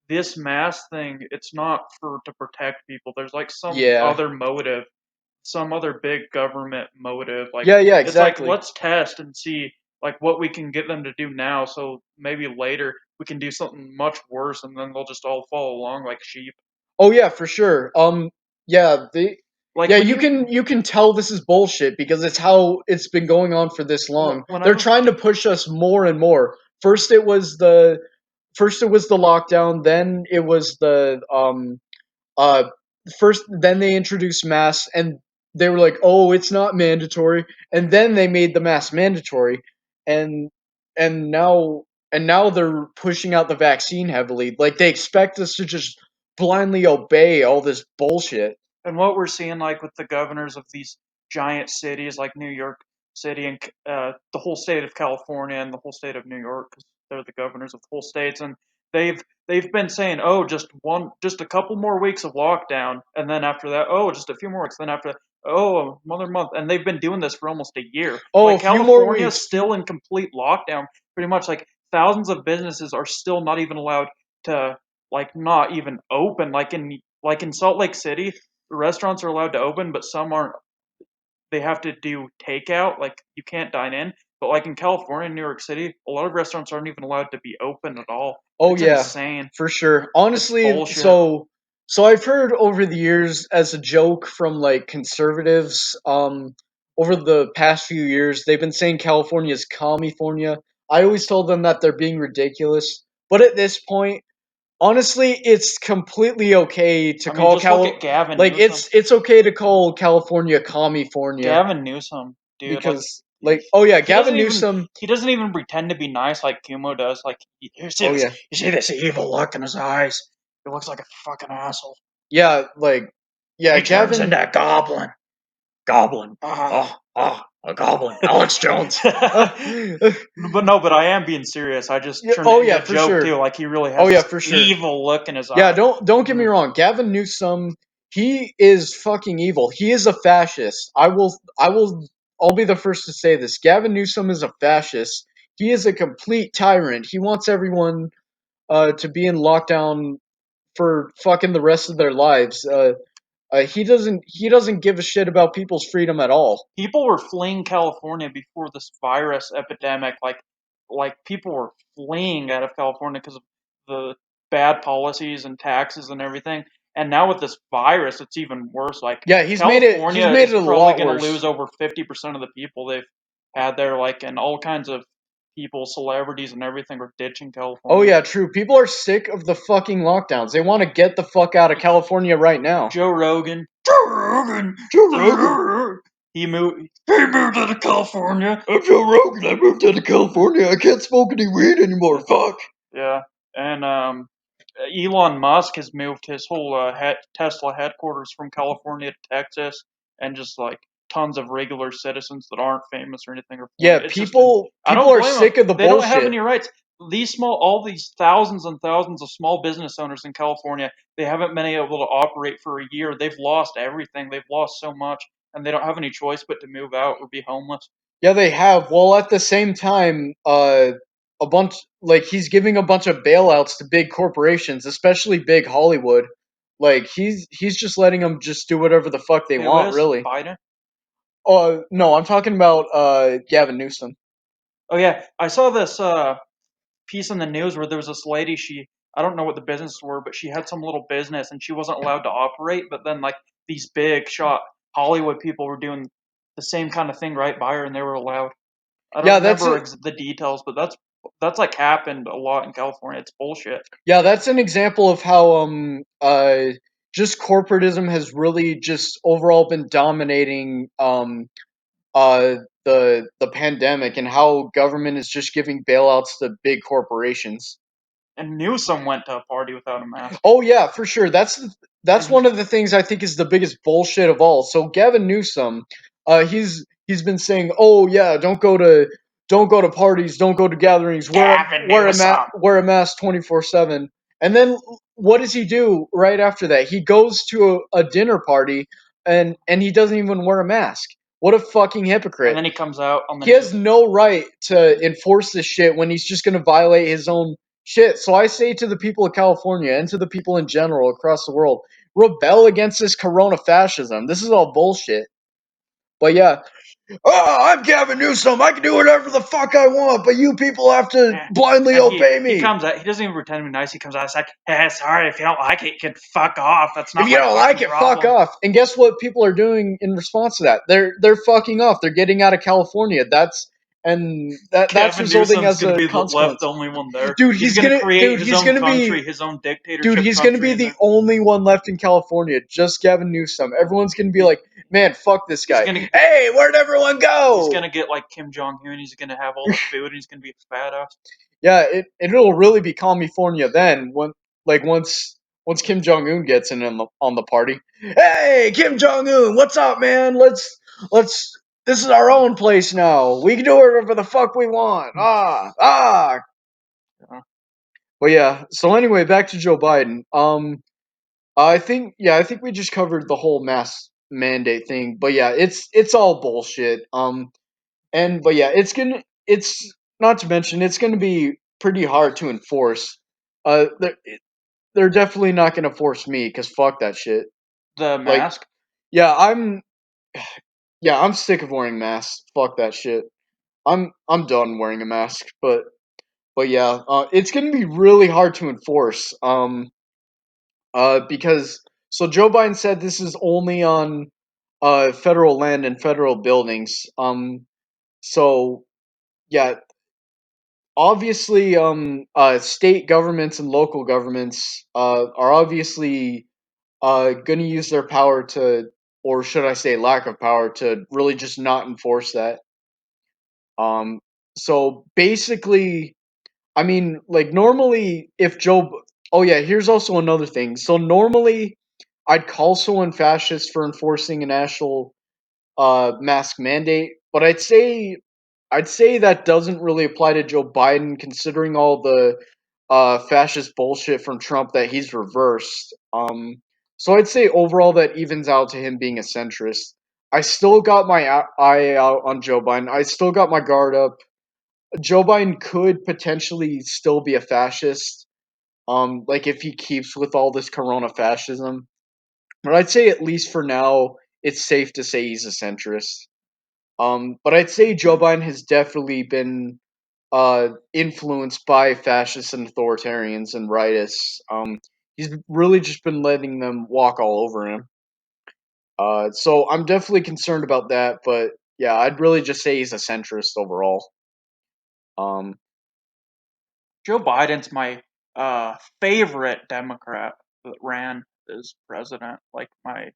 this mask thing, it's not for to protect people. There's like some Yeah, other motive, some other big government motive. Like yeah, it's like exactly. let's test and see like what we can get them to do now, so maybe later we can do something much worse, and then they'll just all follow along like sheep. Oh yeah, for sure. Yeah, Like yeah, when you you can tell this is bullshit because it's how it's been going on for this long. when I They're was trying to push us more and more. First it was the lockdown, then it was the uh first then they introduced masks and they were like, "Oh, it's not mandatory." And then they made the mask mandatory and and now and now they're pushing out the vaccine heavily. Like they expect us to just blindly obey all this bullshit. and what we're seeing like with the governors of these giant cities like New York City and the whole state of California and the whole state of New York, because they're the governors of the whole states, and they've been saying, oh, just a couple more weeks of lockdown, and then after that, oh, just a few more weeks, then after that, oh, another month, and they've been doing this for almost a year. Oh, Like a few more California's weeks. still in complete lockdown, pretty much. Like thousands of businesses are still not even allowed to not even open. Like in Salt Lake City, the restaurants are allowed to open, but some aren't. They have to do takeout. Like you can't dine in. But like in California and New York City, a lot of restaurants aren't even allowed to be open at all. Oh It's yeah, insane. for sure. It's Honestly, bullshit. so I've heard over the years as a joke from like conservatives, over the past few years, they've been saying California is California. I always told them that they're being ridiculous. But at this point, honestly, it's completely okay to I mean, call just look at Gavin like Newsom. it's okay to call California California Gavin Newsom, dude, because like oh yeah, he doesn't Gavin even Newsom. he doesn't even pretend to be nice like Kumo does. Like Oh yeah. you see this evil look in his eyes. He looks like a fucking asshole. Yeah, like yeah, He turns Gavin. into a goblin. Goblin. A goblin. Alex Jones. Uh, But no, but I am being serious. I just yeah, turned oh it into yeah, a for joke sure. too. Like he really Oh has yeah, this for sure. evil look in his Yeah, eye. don't get me Mhm. wrong. Gavin Newsom, he is fucking evil. He is a fascist. I'll be the first to say this. Gavin Newsom is a fascist. He is a complete tyrant. He wants everyone to be in lockdown for fucking the rest of their lives. He doesn't give a shit about people's freedom at all. People were fleeing California before this virus epidemic. Like people were fleeing out of California because of the bad policies and taxes and everything. And now with this virus, it's even worse. Like Yeah, he's California made is it a probably lot going to worse. lose over 50% of the people they've had there. Like, and all kinds of people, celebrities, and everything are ditching Oh California. yeah, true. People are sick of the fucking lockdowns. They want to get the fuck out of California right now. Joe Rogan. Joe Rogan. Joe Rogan. He moved out of California. I'm Joe Rogan. I moved out of California. I can't smoke any weed anymore. Fuck. Yeah, and Elon Musk has moved his whole Tesla headquarters from California to Texas, and just like tons of regular citizens that aren't famous or anything are Yeah, fleeing. It's just been. I people don't are blame them. sick of the They don't have bullshit. any rights. All these thousands and thousands of small business owners in California, they haven't been able to operate for a year. They've lost everything. They've lost so much, and they don't have any choice but to move out or be homeless. Yeah, they have. Well, at the same time, a bunch like he's giving a bunch of bailouts to big corporations, especially big Hollywood. Like he's just letting them just do whatever the fuck they Who want, is really. Biden? No, I'm talking about Gavin Newsom. Oh yeah, I saw this piece in the news where there was this lady. I don't know what the business were, but she had some little business and she wasn't allowed to operate. But then like these big shot Hollywood people were doing the same kind of thing right by her, and they were allowed. I don't Yeah, that's remember a the details, but that's like happened a lot in California. It's bullshit. Yeah, that's an example of how just corporatism has really just overall been dominating uh the pandemic and how government is just giving bailouts to big corporations. And Newsom went to a party without a mask, Oh yeah, for sure. That's and he one of the things I think is the biggest bullshit of all. So Gavin Newsom, he's been saying, "Oh yeah, don't go to parties, don't go to gatherings, Gavin Newsom. wear a mask 24/7." And then what does he do right after that? He goes to a dinner party and he doesn't even wear a mask. What a fucking And hypocrite. then he comes out on the He has news. no right to enforce this shit when he's just going to violate his own shit. So I say to the people of California and to the people in general across the world, rebel against this corona fascism. This is all bullshit. But yeah, oh, I'm Gavin Newsom. I can do whatever the fuck I want, but you people have to Eh. blindly And obey he me. comes out. He doesn't even pretend to be nice. He comes out. It's like, hey, sorry if you don't like it, you can fuck off. That's If not you my don't like fucking it, fuck problem. off. And guess what people are doing in response to that? They're fucking off. They're getting out of California. That's Gavin resulting Newsom's as gonna a be the left consequence. only one there. Dude, He's he's gonna gonna create dude, his he's own gonna be country, his own Dude, dictatorship he's gonna country, be and the then only one left in California, just Gavin Newsom. Everyone's gonna be like, man, fuck this he's guy. gonna get Hey, where'd everyone he's go? gonna get like Kim Jong Un. He's gonna have all the food, and he's gonna be a badass. Yeah, it'll really be California then when once Kim Jong Un gets in on the party. Hey, Kim Jong Un, what's up, man? Let's. This is our own place now. We can do whatever the fuck we want. Ah. Yeah. But yeah. So anyway, back to Joe Biden. I think we just covered the whole mask mandate thing. But yeah, it's all bullshit. And but yeah, it's not to mention it's gonna be pretty hard to enforce. They're definitely not gonna force me because fuck that shit. The Like, mask. yeah, I'm sick of wearing masks. Fuck that shit. I'm done wearing a mask. But yeah, it's gonna be really hard to enforce. Because so Joe Biden said this is only on federal land and federal buildings. So yeah, obviously, state governments and local governments are obviously going to use their power to, or should I say, lack of power to really just not enforce that. Um, so basically, I mean, like normally, if Joe, oh yeah, here's also another thing. So normally, I'd call someone fascist for enforcing a national mask mandate, but I'd say that doesn't really apply to Joe Biden, considering all the fascist bullshit from Trump that he's reversed. So I'd say overall that evens out to him being a centrist. I still got my eye out on Joe Biden. I still got my guard up. Joe Biden could potentially still be a fascist, like if he keeps with all this Corona fascism. But I'd say at least for now, it's safe to say he's a centrist. But I'd say Joe Biden has definitely been influenced by fascists and authoritarians and rightists. He's really just been letting them walk all over him. So I'm definitely concerned about that. But yeah, I'd really just say he's a centrist overall. Um, Joe Biden's my favorite Democrat that ran as president. Like my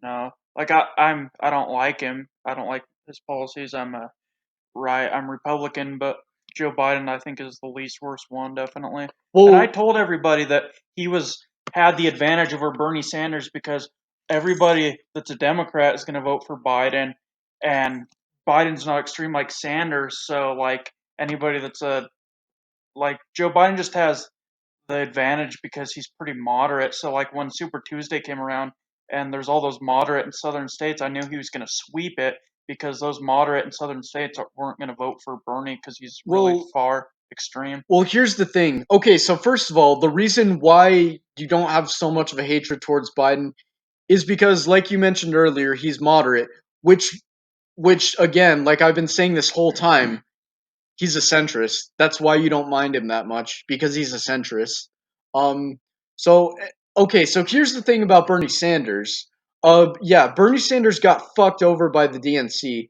no, like I don't like him. I don't like his policies. I'm Republican, but Joe Biden I think is the least worst one, definitely. And I well, told everybody that he had the advantage over Bernie Sanders because everybody that's a Democrat is going to vote for Biden, and Biden's not extreme like Sanders. So like anybody that's a like Joe Biden just has the advantage because he's pretty moderate. So like when Super Tuesday came around and there's all those moderate and southern states, I knew he was going to sweep it because those moderate and southern states weren't going to vote for Bernie because he's really well, far extreme. well. Here's the thing. Okay, so first of all, the reason why you don't have so much of a hatred towards Biden is because, like you mentioned earlier, he's moderate, which again, like I've been saying this whole time, he's a centrist. That's why you don't mind him that much because he's a centrist. Um. So okay. So here's the thing about Bernie Sanders. Yeah, Bernie Sanders got fucked over by the DNC.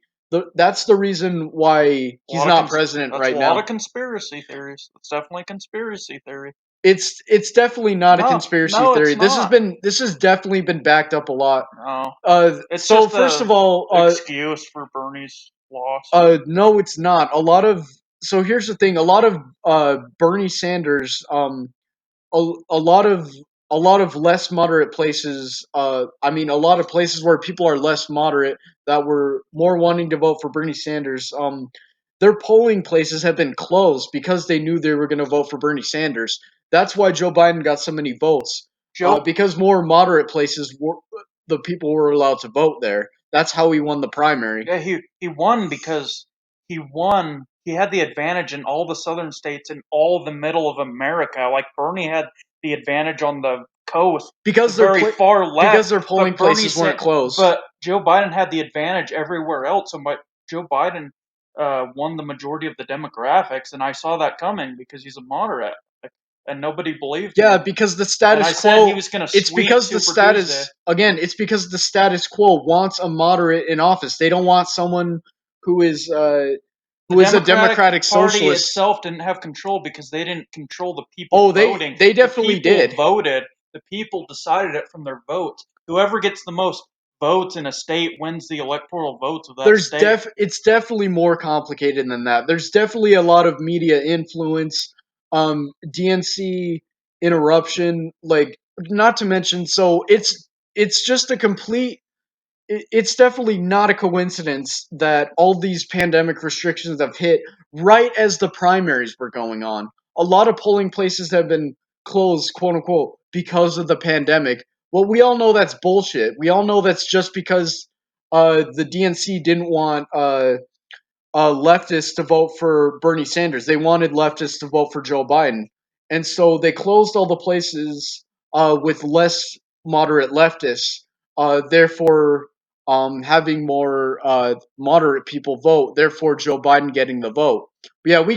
That's the reason why A he's lot of not president that's a right lot of now. conspiracy theories. It's definitely a conspiracy theory. It's definitely not a No, conspiracy no, theory. it's not. This has definitely been backed up a lot. No, it's So just first a of all, excuse for Bernie's loss. no, it's not. So here's the thing. A lot of Bernie Sanders, a lot of less moderate places. I mean, a lot of places where people are less moderate that were more wanting to vote for Bernie Sanders. Their polling places have been closed because they knew they were going to vote for Bernie Sanders. That's why Joe Biden got so many votes. Joe Because more moderate places were the people were allowed to vote there. That's how he won the primary. Yeah, he won because he won. He had the advantage in all the southern states and all the middle of America. Like Bernie had the advantage on the coast, the Because very far left. their polling places weren't closed. But Joe Biden had the advantage everywhere else. And but Joe Biden won the majority of the demographics, and I saw that coming because he's a moderate, and nobody believed Yeah, me. because the And I status said he quo. was going to It's sweep because the Super Tuesday. status again. It's because the status quo wants a moderate in office. They don't want someone who is The a Democratic democratic Party socialist. itself didn't have control because they didn't control the people Oh, voting. they The definitely people did. voted. The people decided it from their votes. Whoever gets the most votes in a state wins the electoral votes of that state. It's definitely more complicated than that. There's definitely a lot of media influence, DNC interruption, like not to mention. So it's just a complete it's definitely not a coincidence that all these pandemic restrictions have hit right as the primaries were going on. A lot of polling places have been closed, quote unquote, because of the pandemic. Well, we all know that's bullshit. We all know that's just because the DNC didn't want leftists to vote for Bernie Sanders. They wanted leftists to vote for Joe Biden, and so they closed all the places with less moderate leftists. Therefore, having more moderate people vote. Therefore, Joe Biden getting the vote. But yeah, we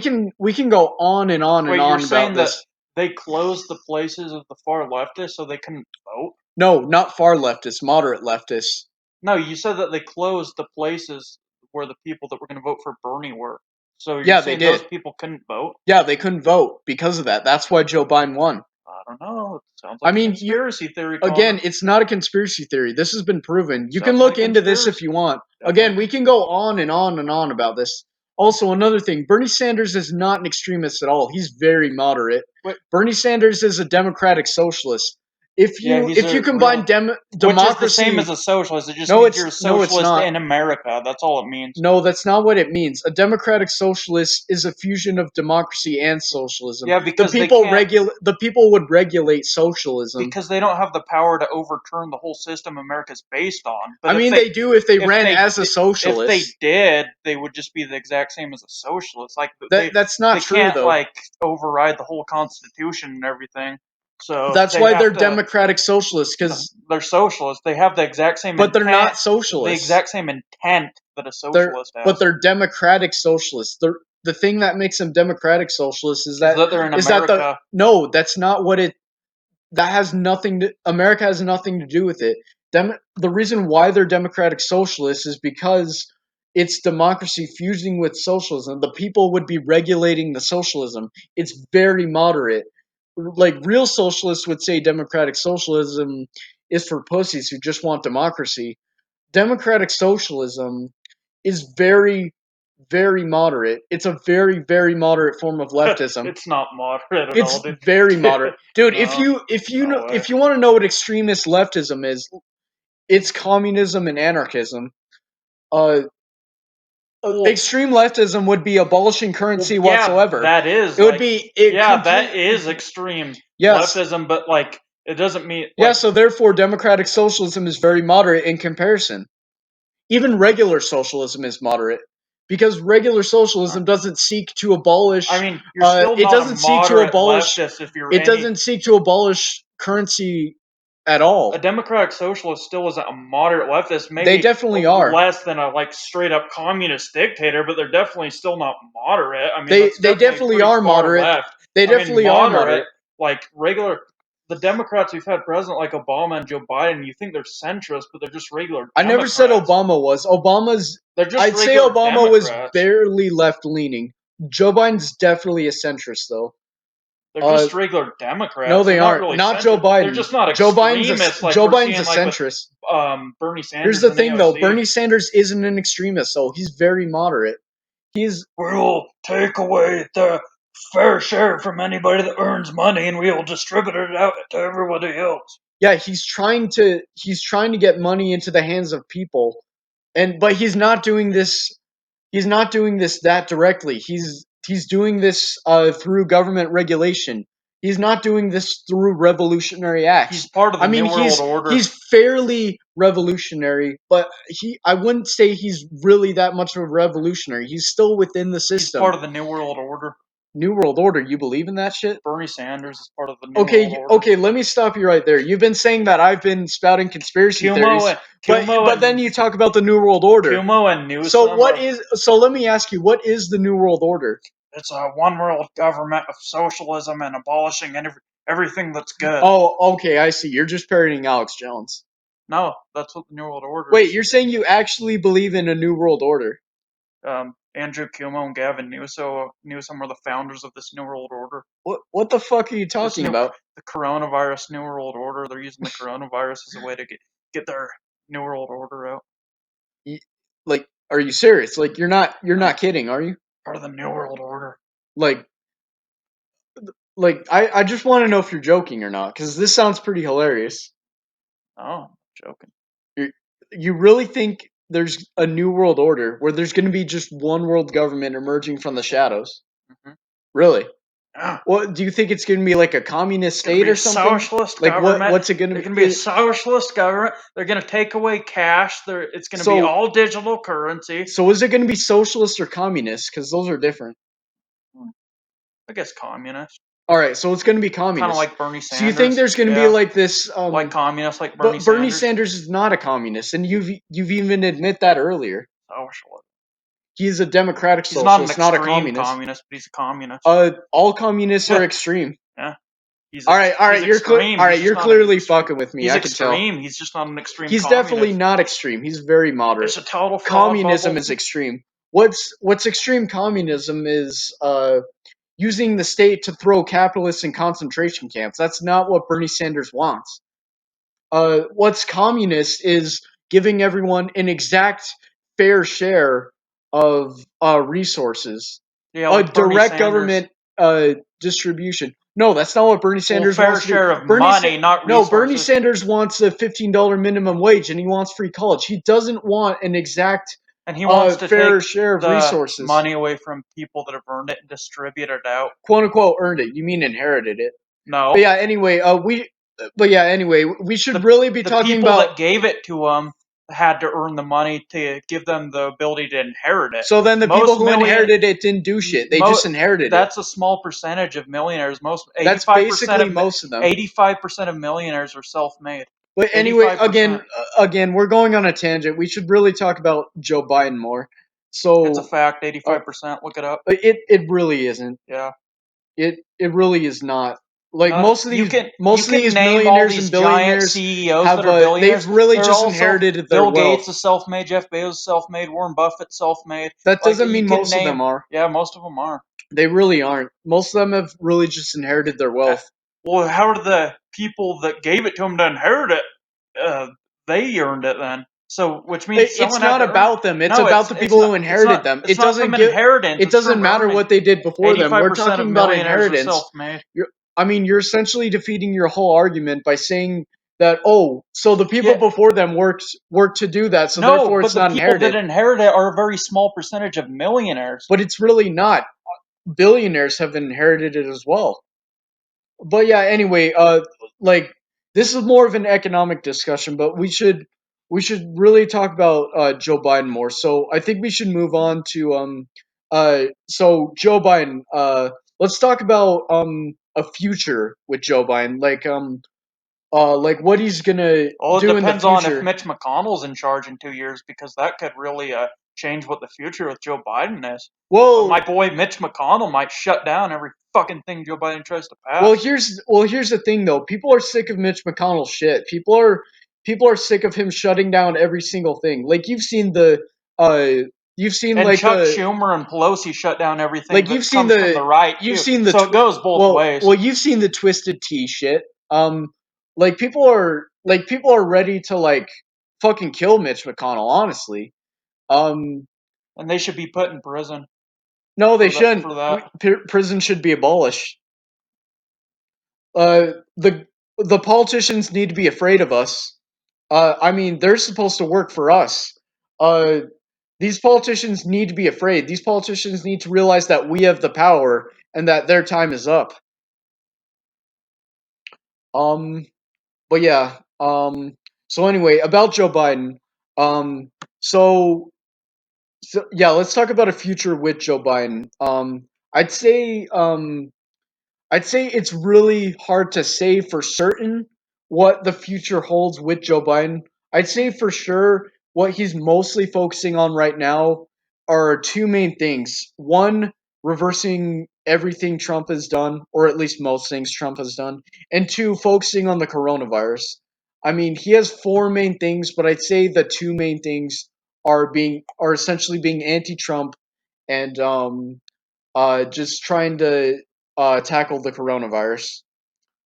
can go on and on and Wait, you're on about saying that this. they closed the places of the far leftists so they couldn't vote? No, not far leftists, moderate leftists. No, you said that they closed the places where the people that were going to vote for Bernie were. So you're Yeah, they saying those did. people couldn't vote? Yeah, they couldn't vote because of that. That's why Joe Biden won. I don't know. It sounds I like a mean, you conspiracy theory, again, Connor. it's not a conspiracy theory. This has been proven. You can Definitely look into this conspiracy. if you want. Definitely. Again, we can go on and on and on about this. Also, another thing, Bernie Sanders is not an extremist at all. He's very moderate. Wait, Bernie Sanders is a democratic socialist. If yeah, you he's if you a combine real, which is the same as democracy, a socialist. It just no, means you're a it's socialist not. in America. That's all it means. No, that's not what it means. A democratic socialist is a fusion of democracy and socialism. Yeah, because they can't, The people would regulate socialism. because they don't have the power to overturn the whole system America's based on. But I mean, they do if they if ran they as a if they socialist. did, they would just be the exact same as a socialist. Like That's not they true can't though. like override the whole constitution and everything. So That's they why have they're to. democratic socialists No, because they're socialists. They have the exact same but they're intent. not The socialists. exact same intent that a They're socialist but has they're democratic socialists. The thing that makes them democratic socialists is that they're in is that the America. no, that's not what it that has nothing to America has nothing to do with it. The reason why they're democratic socialists is because it's democracy fusing with socialism. The people would be regulating the socialism. It's very moderate. Like real socialists would say democratic socialism is for pussies who just want democracy. Democratic socialism is very moderate. It's a very moderate form of leftism. It's not moderate at all, It's dude. very moderate, dude. No, no way. If you want to know what extremist leftism is, it's communism and anarchism. Uh, Well, Extreme leftism would be abolishing well, currency yeah, whatsoever. that is It would like, be it yeah, that complete. is extreme Yes, leftism, but like, it doesn't mean yeah. like So therefore, democratic socialism is very moderate in comparison. Even regular socialism is moderate because regular uh, socialism doesn't seek to I abolish. mean, you're still It not a doesn't seek to moderate abolish. leftist if you're It any. doesn't seek to abolish currency at A all. democratic socialist still isn't a moderate leftist, They maybe definitely are. less than a like straight up communist dictator, but they're definitely still not moderate. I mean, that's They definitely definitely pretty are far moderate. left. They I mean, definitely are moderate, moderate. like regular, the Democrats we've had president like Obama and Joe Biden, you think they're centrist, but they're just regular I never said Democrats. Obama was. Obama's. They're just I'd say regular Obama was Democrats. barely left leaning. Joe Biden's definitely a centrist though. They're Uh, just regular no, Democrats. They're they not aren't. really Not Joe centrist. They're Biden. just not extremists like Joe we're Biden's a seeing like with centrist. Bernie Here's Sanders the and thing though. AOC. Bernie Sanders isn't an extremist though. He's very moderate. He's We'll take away the fair share from anybody that earns money and we'll distribute it out to everybody else. yeah. He's trying to get money into the hands of people, and but he's not doing this that directly. He's doing this through government regulation. He's not doing this through revolutionary acts. He's part of I the mean, New World Order. he's fairly revolutionary, but I wouldn't say he's really that much of a revolutionary. He's still within the He's part system. of the New World Order. New World Order. You believe in that shit? Bernie Sanders is part of the New World Okay, Order. okay. Let me stop you right there. You've been saying that I've been spouting conspiracy Cuomo theories, and Cuomo but then and you talk about the New World Order. Cuomo and So Newsom what are. is? So let me ask you, what is the New World Order? It's a one world government of socialism and abolishing everything that's good. Oh, okay, I see. You're just parodying Alex Jones. No, that's what the New World Order Wait, is. you're saying you actually believe in a New World Order? Andrew Cuomo and Gavin Newsom are the founders of this New World Order. What the fuck are you This talking new about? the coronavirus New World Order. They're using the coronavirus as a way to get their New World Order out. Y- Like, are you serious? Like, you're No, not kidding, are you? part of the New World Order. Like, I just want to know if you're joking or not, because this sounds pretty hilarious. Oh, I'm joking. You you really think there's a New World Order where there's going to be just one world government emerging from the shadows? Hmm. Really? What do you think it's going to be like a communist It's going to state be or a something? socialist Like government. what's it going to There's be? going to be a socialist government. They're going to take away cash. It's going to be So all digital currency. so is it going to be socialist or communist? Because those are different. I guess communist. All right, so it's going to be Kind of communist. like Bernie So you think Sanders. there's going to be Yeah. like this? Like communist, like Bernie But Bernie Sanders. Sanders is not a communist, and you've even admit that earlier. Socialist. He's a democratic He's not an socialist, not a extreme communist. communist, but he's a communist. All communists are extreme. Yeah. He's All he's right, extreme. all He's right. just You're not an clearly extreme. fucking with me. He's I can tell. extreme. He's just not an extreme He's definitely communist. not extreme. He's very moderate. It's a total fraud Communism bubble. is extreme. What's extreme communism is using the state to throw capitalists in concentration camps. That's not what Bernie Sanders wants. What's communist is giving everyone an exact fair share of resources, Yeah, a like Bernie direct Sanders. government distribution. No, that's not what Bernie Well, Sanders fair wants to do. share of money, not No, Bernie resources. Sanders wants a $15 minimum wage and he wants free college. He doesn't want an exact And he wants to fair take share of the resources. money away from people that have earned it and distribute it out. Quote unquote earned it. You mean inherited it. But No, yeah, anyway, we should the really be the talking people about. that gave it to him had to earn the money to give them the ability to inherit it. So then the people Most who million, inherited it didn't do shit. They just inherited it. that's a small percentage of millionaires. Most That's 85% basically of most of them. 85% of millionaires are self-made. But anyway, 85%. again, we're going on a tangent. We should really talk about Joe Biden more. It's a So, fact. uh, 85%. Look it up. it really isn't. Yeah. It really is not. Like Not you most of can these name all millionaires these and giant billionaires CEOs have that are they've billionaires. really They're just also inherited their Bill wealth. Gates is self-made, Jeff Bezos is self-made, Warren Buffett self-made. That Like doesn't you mean can most of name, them are. yeah, most of them are. They really aren't. Most of them have really just inherited their Uh, wealth. Well, how did the people that gave it to them to inherit it? They earned it then. So, which means It's someone had not to earn. about them. It's No, about the people who inherited them. it's not from inheritance. It It's doesn't from matter earning. what they did before them. Eighty-five We're percent of talking about millionaires are inheritance. self-made. I mean, you're essentially defeating your whole argument by saying that so the people Yeah, before them worked to do that, so no, therefore but it's the not people that inherited. inherit it are a very small percentage of millionaires. But it's really not. Billionaires have inherited it as well. But yeah, anyway, like this is more of an economic discussion, but we should really talk about Joe Biden more. So I think we should move on to so Joe Biden. Let's talk about a future with Joe Biden, like what he's gonna Well, it do in the depends on if future. Mitch McConnell's in charge in 2 years, because that could really change what the future with Joe Biden is. My Well, boy Mitch McConnell might shut down every fucking thing Joe Biden tries to Well, pass. here's the thing though. People are sick of Mitch McConnell's shit. People are sick of him shutting down every single thing. Like uh you've seen And like Chuck Schumer and Pelosi shut down everything like that comes from the right you've too. seen So it goes both ways. you've seen the twisted tea shit. Like people are ready to like fucking kill Mitch McConnell, honestly. Um And they should be put in prison no, they for that. shouldn't. For that. Prison should be abolished. The politicians need to be afraid of us. I mean, they're supposed to work for us. Uh, these politicians need to be afraid. These politicians need to realize that we have the power and that their time is up. Um, but yeah. So anyway, about Joe Biden. Um, so, yeah, let's talk about a future with Joe Biden. I'd say I'd say it's really hard to say for certain what the future holds with Joe Biden. I'd say for sure what he's mostly focusing on right now are two main things. One, reversing everything Trump has done, or at least most things Trump has done. And two, focusing on the coronavirus. I mean, he has four main things, but I'd say the two main things are essentially being anti-Trump and just trying to tackle the coronavirus.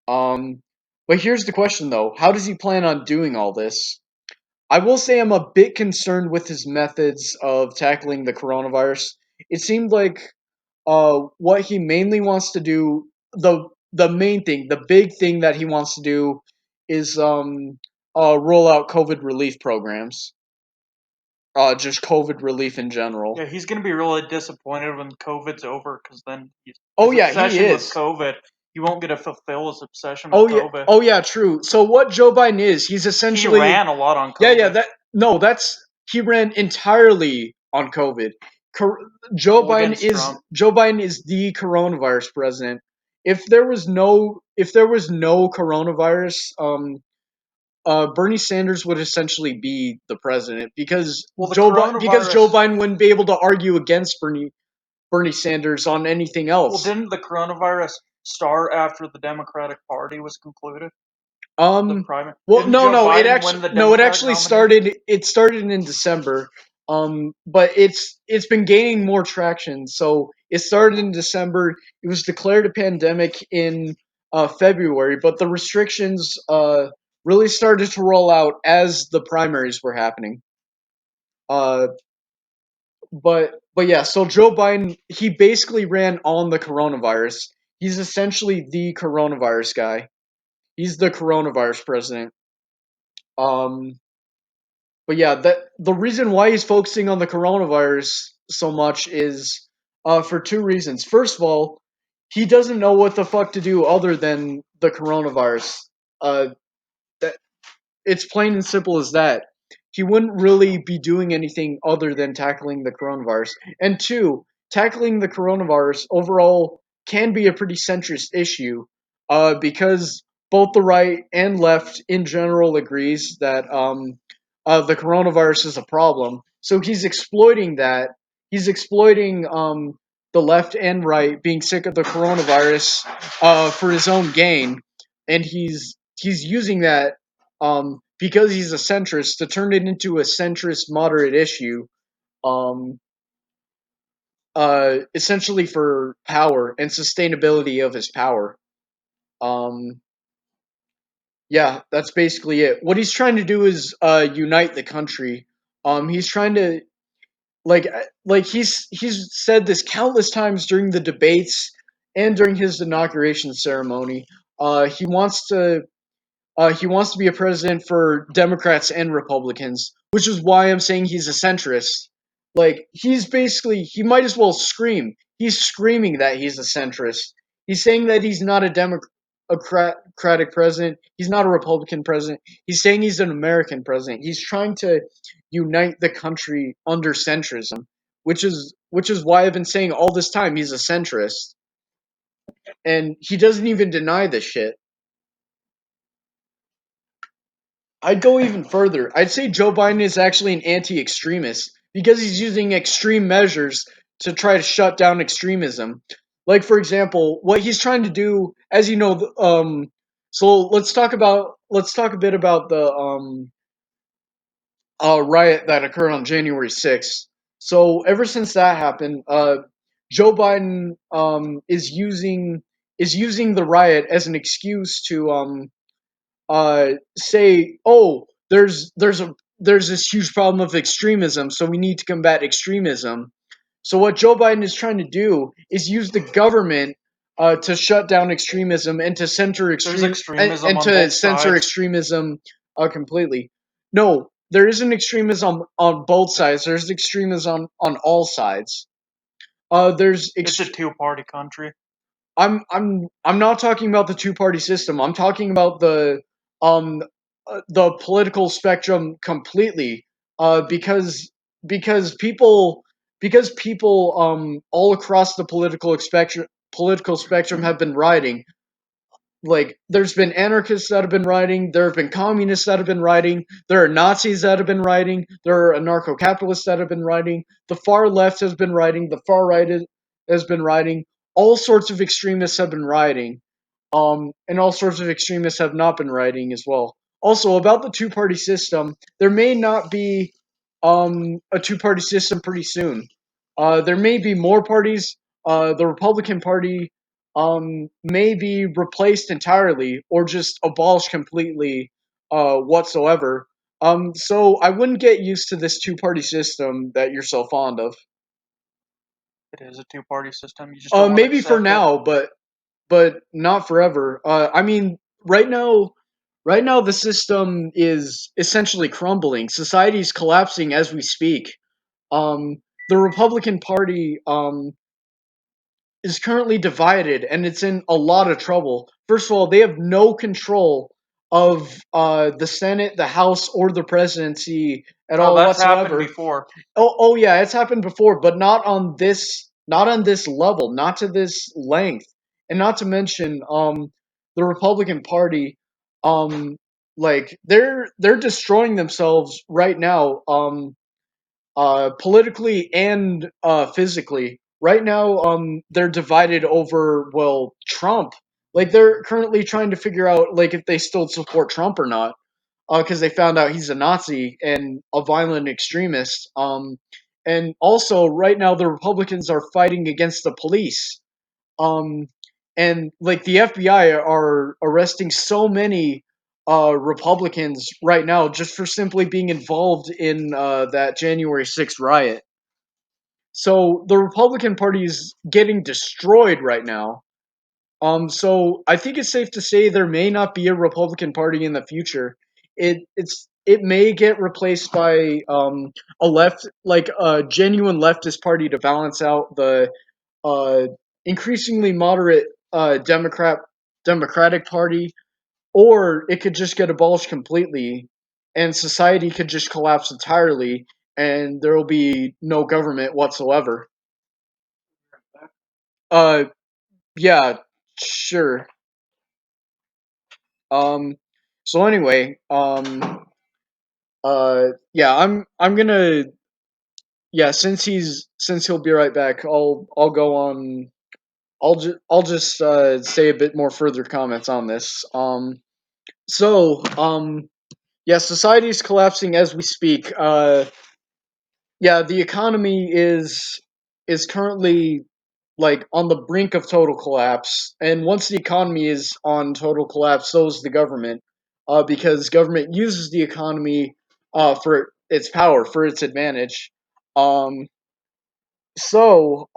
Um, but here's the question though: how does he plan on doing all this? I will say I'm a bit concerned with his methods of tackling the coronavirus. It seemed like what he mainly wants to do, the main thing, the big thing that he wants to do, is roll out COVID relief programs. just COVID relief in general. Yeah, he's gonna be really disappointed when COVID's over, because then Oh his yeah, he obsession with is. COVID, he won't get to fulfill his obsession with Oh yeah, COVID. oh yeah, true. So what Joe Biden is, he's He essentially ran a lot on yeah, COVID. that no, that's he ran entirely on COVID. Cor- Well, against Trump. Joe Biden is the coronavirus president. If there was no coronavirus, Bernie Sanders would essentially be the president Well, the Because Joe coronavirus. Biden wouldn't be able to argue against Bernie Sanders on anything Well, else. didn't the coronavirus start after the Democratic Party was concluded? The Um. primary. Well, Didn't Joe no. Biden win the It Democratic actually nomination? started. It started in December. But it's been gaining more traction. So it started in December. It was declared a pandemic in February, but the restrictions really started to roll out as the primaries were happening. Uh, but yeah. So Joe Biden, he basically ran on the coronavirus. He's essentially the coronavirus guy. He's the coronavirus president. Um, but yeah, that the reason why he's focusing on the coronavirus so much is for two reasons. First of all, he doesn't know what the fuck to do other than the coronavirus. Uh, that it's plain and simple as that. He wouldn't really be doing anything other than tackling the coronavirus. And two, tackling the coronavirus overall can be a pretty centrist issue, because both the right and left in general agrees that the coronavirus is a problem. So he's exploiting that. He's exploiting the left and right being sick of the coronavirus for his own gain, and he's using that because he's a centrist to turn it into a centrist moderate issue, um, essentially for power and sustainability of his power. Um, yeah, that's basically it. What he's trying to do is unite the country. He's trying to he's said this countless times during the debates and during his inauguration ceremony. He wants to he wants to be a president for Democrats and Republicans, which is why I'm saying he's a centrist. Like he's basically he might as well scream. He's screaming that he's a centrist. He's saying that he's not a Democratic president. He's not a Republican president. He's saying he's an American president. He's trying to unite the country under centrism, which is why I've been saying all this time he's a centrist, and he doesn't even deny this shit. I'd go even further. I'd say Joe Biden is actually an anti extremist because he's using extreme measures to try to shut down extremism. Like, for example, what he's trying to do, as you know, so let's talk a bit about the riot that occurred on January 6th. So ever since that happened, Joe Biden is using the riot as an excuse to say, "Oh, there's this huge problem of extremism, so we need to combat extremism." So what Joe Biden is trying to do is use the government to shut down extremism and to There's extremism and on to both censor sides. extremism completely. No, there isn't extremism on both sides. There's extremism on all sides. There's It's a two-party country. I'm not talking about the two party system. I'm talking about um the political spectrum completely. Because people all across the political spectrum have been rioting. Like there's been anarchists that have been writing, there have been communists that have been writing, there are Nazis that have been writing, there are anarcho-capitalists that have been writing, the far left has been writing, the far right has been writing, all sorts of extremists have been writing, and all sorts of extremists have not been writing as well. Also, about the two-party system, there may not be a two-party system pretty soon. There may be more parties. The Republican Party may be replaced entirely or just abolished completely whatsoever. So I wouldn't get used to this two-party system that you're so fond of. It is a two-party system. You just don't want to Maybe for accept it. now, but not forever. I mean, right now Right now, the system is essentially crumbling. Society is collapsing as we speak. Um, the Republican Party is currently divided, and it's in a lot of trouble. First of all, they have no control of the Senate, the House, or the presidency at Oh, all that's happened whatsoever. before. Oh yeah, it's happened before, but not on this level, not to this length, and not to mention the Republican Party, um like they're destroying themselves right now, politically and physically. Right now, they're divided over, well, Trump. Like they're currently trying to figure out like if they still support Trump or not, because they found out he's a Nazi and a violent extremist. And also, right now, the Republicans are fighting against the police. Um, and like the FBI are arresting so many Republicans right now just for simply being involved in that January 6th riot. So the Republican Party is getting destroyed right now. So I think it's safe to say there may not be a Republican Party in the future. It may get replaced by a left, like a genuine leftist party to balance out the uh, increasingly moderate Democratic Party, or it could just get abolished completely, and society could just collapse entirely, and there will be no government whatsoever. Uh, yeah, sure. Um, so anyway, yeah, I'm gonna, yeah, since he'll be right back, I'll go on. I'll just say a bit more further comments on this. So yeah, society is collapsing as we speak. Yeah, the economy is currently like on the brink of total collapse, and once the economy is on total collapse, so is the government, because government uses the economy for its power, for its advantage. Um, so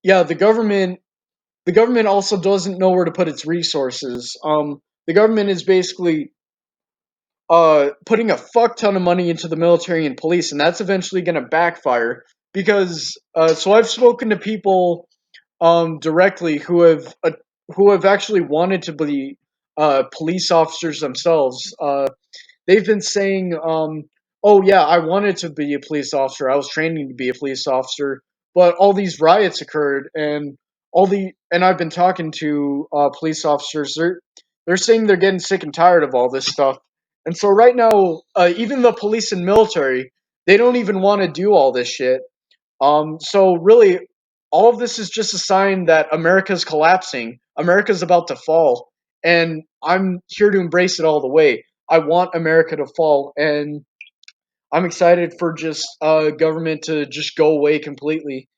yeah, the government also doesn't know where to put its resources. The government is basically putting a fuck ton of money into the military and police, and that's eventually going to backfire because so I've spoken to people directly who have actually wanted to be police officers themselves. They've been saying, "Oh yeah, I wanted to be a police officer. I was training to be a police officer, but all these riots occurred, and I've been talking to police officers. They're saying they're getting sick and tired of all this stuff, and so right now, even the police and military, they don't even want to do all this shit. So really, all of this is just a sign that America's collapsing. America's about to fall, and I'm here to embrace it all the way. I want America to fall, and I'm excited for just government to just go away completely.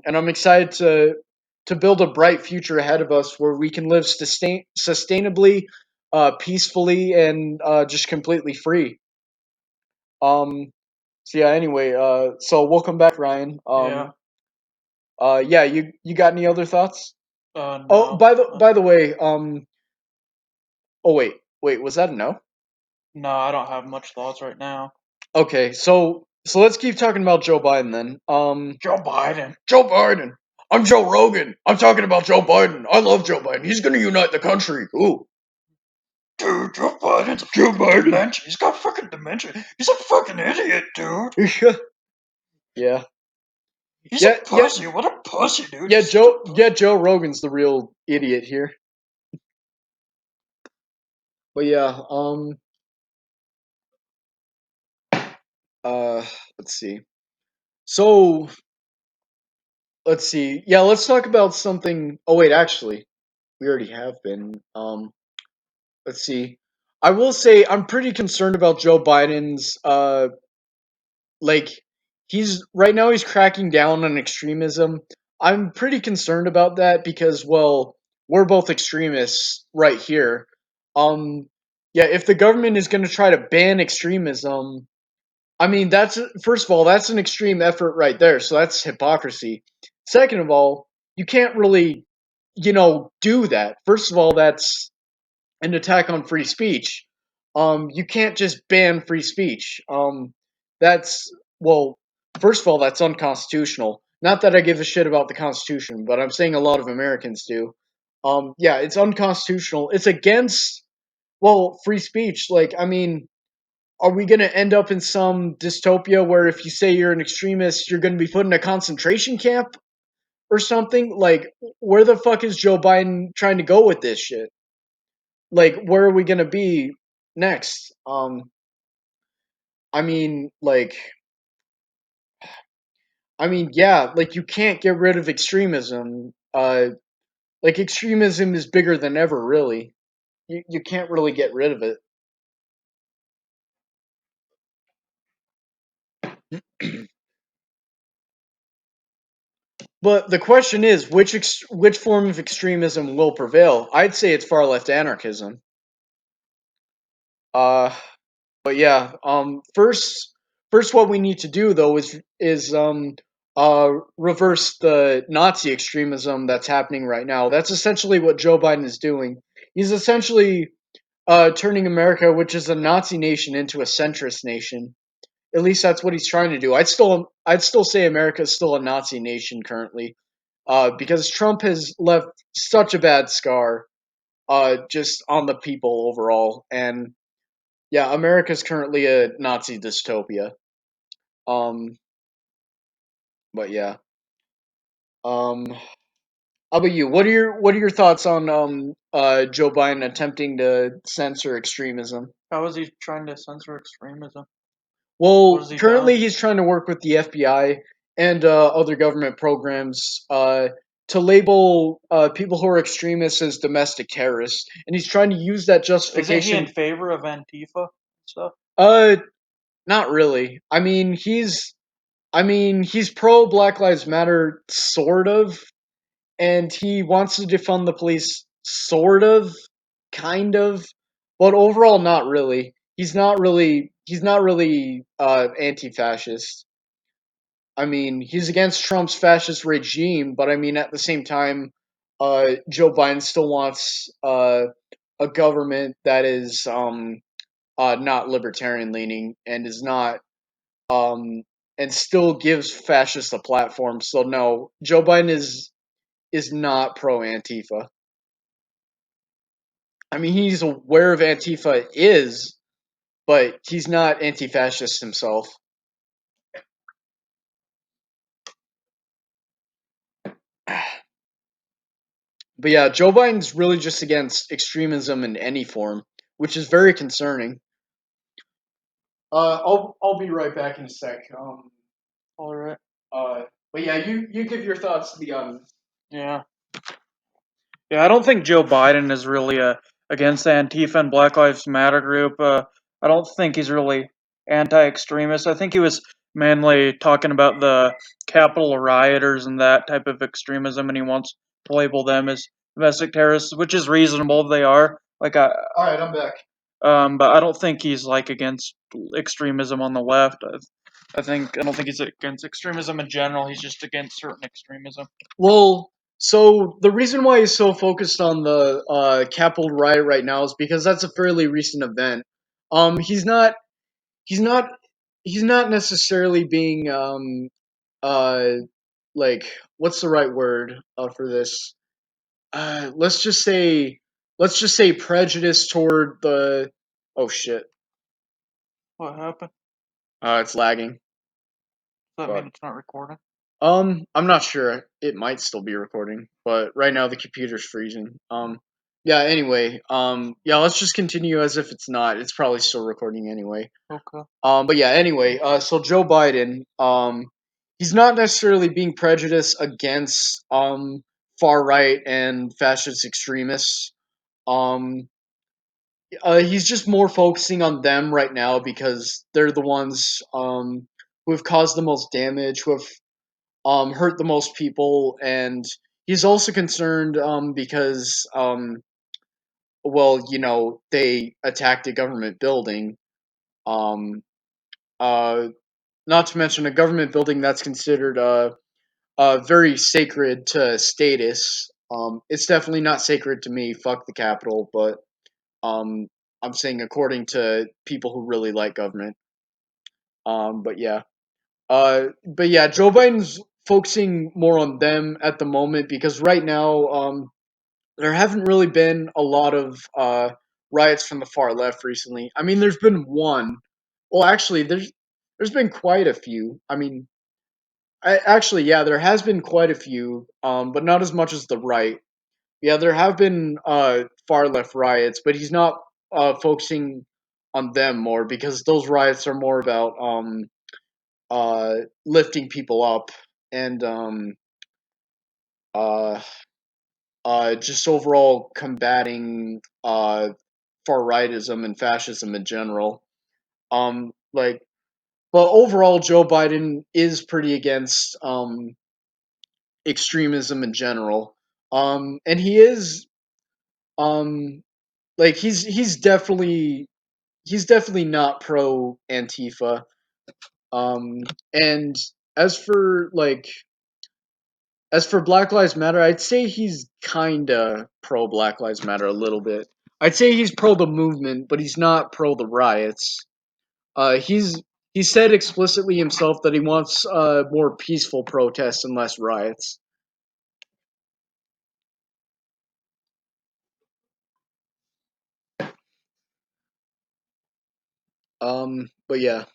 And I'm excited to build a bright future ahead of us where we can live sustainably, peacefully, and just completely free. Um, so yeah. Anyway, so welcome back, Ryan. Yeah. Yeah. You got any other thoughts? Oh, No. by the way, oh wait, was that a no? No, I don't have much thoughts right now. Okay, so let's keep talking about Joe Biden then. Joe Biden. Joe Biden. I'm Joe Rogan. I'm talking about Joe Biden. I love Joe Biden. He's gonna unite the country. Ooh, Dude, Joe Biden's a Joe fucking Biden. dementia. He's got fucking dementia. He's a fucking idiot, dude. Yeah, He's a yeah, yeah, pussy. What a pussy, dude. yeah. He's such a Yeah, pussy. Joe Rogan's the real idiot here. But yeah, uh, let's see. So let's see. Yeah, let's talk about something. Oh wait, actually, we already have been. Let's see. I will say I'm pretty concerned about Joe Biden's like he's right now he's cracking down on extremism. I'm pretty concerned about that because, well, we're both extremists right here. Um yeah, if the government is going to try to ban extremism, I mean, that's first of all, that's an extreme effort right there. So that's hypocrisy. Second of all, you can't really, do that. First of all, that's an attack on free speech. You can't just ban free speech. That's well, first of all, that's unconstitutional. Not that I give a shit about the Constitution, but I'm saying a lot of Americans do. Yeah, it's unconstitutional. It's against free speech. Like, I mean, are we going to end up in some dystopia where if you say you're an extremist, you're going to be put in a concentration camp or something? Like, where the fuck is Joe Biden trying to go with this shit? Like, where are we going to be next? I mean, like, yeah, like you can't get rid of extremism. Like extremism is bigger than ever, really. You can't really get rid of it. But the question is, which form of extremism will prevail? I'd say it's far left anarchism. Uh, but yeah, first, what we need to do though is reverse the Nazi extremism that's happening right now. That's essentially what Joe Biden is doing. He's essentially turning America, which is a Nazi nation, into a centrist nation. At least that's what he's trying to do. I'd still say America is still a Nazi nation currently, because Trump has left such a bad scar, just on the people overall. And yeah, America's currently a Nazi dystopia. Um, but yeah. How about you? What are your thoughts on Joe Biden attempting to censor extremism? How is he trying to censor extremism? What has Well, he done? currently he's trying to work with the FBI and other government programs to label people who are extremists as domestic terrorists, and he's trying to use that Isn't he in justification. favor of Antifa stuff? Uh, Not really. He's pro Black Lives Matter, sort of, and he wants to defund the police, sort of, kind of, but overall, not really. He's not really anti-fascist. I mean, he's against Trump's fascist regime, but I mean, at the same time, Joe Biden still wants a government that is not libertarian leaning and is not um, and still gives fascists a platform. So no, Joe Biden is not pro Antifa. I mean, he's aware of Antifa is, but he's not anti-fascist himself. But yeah, Joe Biden's really just against extremism in any form, which is very concerning. I'll be right back in a sec. All right. Uh, but yeah, you give your thoughts to the audience. Yeah. Yeah, I don't think Joe Biden is really against the Antifa and Black Lives Matter group. I don't think he's really anti-extremist. I think he was mainly talking about the Capitol rioters and that type of extremism, and he wants to label them as domestic terrorists, which is reasonable. They are All right, I'm back. but I don't think he's like against extremism on the left. I don't think he's against extremism in general. He's just against certain extremism. Well, so the reason why he's so focused on the Capitol riot right now is because that's a fairly recent event. He's not he's not he's not necessarily being uh like what's the right word for this? Let's just say prejudice toward the. Oh shit! What happened? It's lagging. Does that mean Fuck. it's not recording? I'm not sure. It might still be recording, but right now the computer's freezing. Yeah. Anyway, yeah. Let's just continue as if it's not. It's probably still recording anyway. Okay. But yeah. Anyway, so Joe Biden, he's not necessarily being prejudiced against far right and fascist extremists. Um, he's just more focusing on them right now because they're the ones who have caused the most damage, who have hurt the most people, and he's also concerned because they attacked a government building. Um, uh, Not to mention a government building that's considered very sacred to status. It's definitely not sacred to me. Fuck the Capitol, but Um, I'm saying according to people who really like government. But yeah. But yeah, Joe Biden's focusing more on them at the moment because right now, there haven't really been a lot of riots from the far left recently. I mean, there's been one. Well, actually, there's been quite a few. I mean, actually, yeah, there has been quite a few, but not as much as the right. Yeah, there have been far left riots, but he's not focusing on them more because those riots are more about lifting people up and uh, just overall combating far rightism and fascism in general. Like, but overall, Joe Biden is pretty against extremism in general. And he is um like he's definitely not pro Antifa. And as for like as for Black Lives Matter, I'd say he's kinda pro Black Lives Matter a little bit. I'd say he's pro the movement, but he's not pro the riots. He said explicitly himself that he wants more peaceful protests and less riots. But yeah,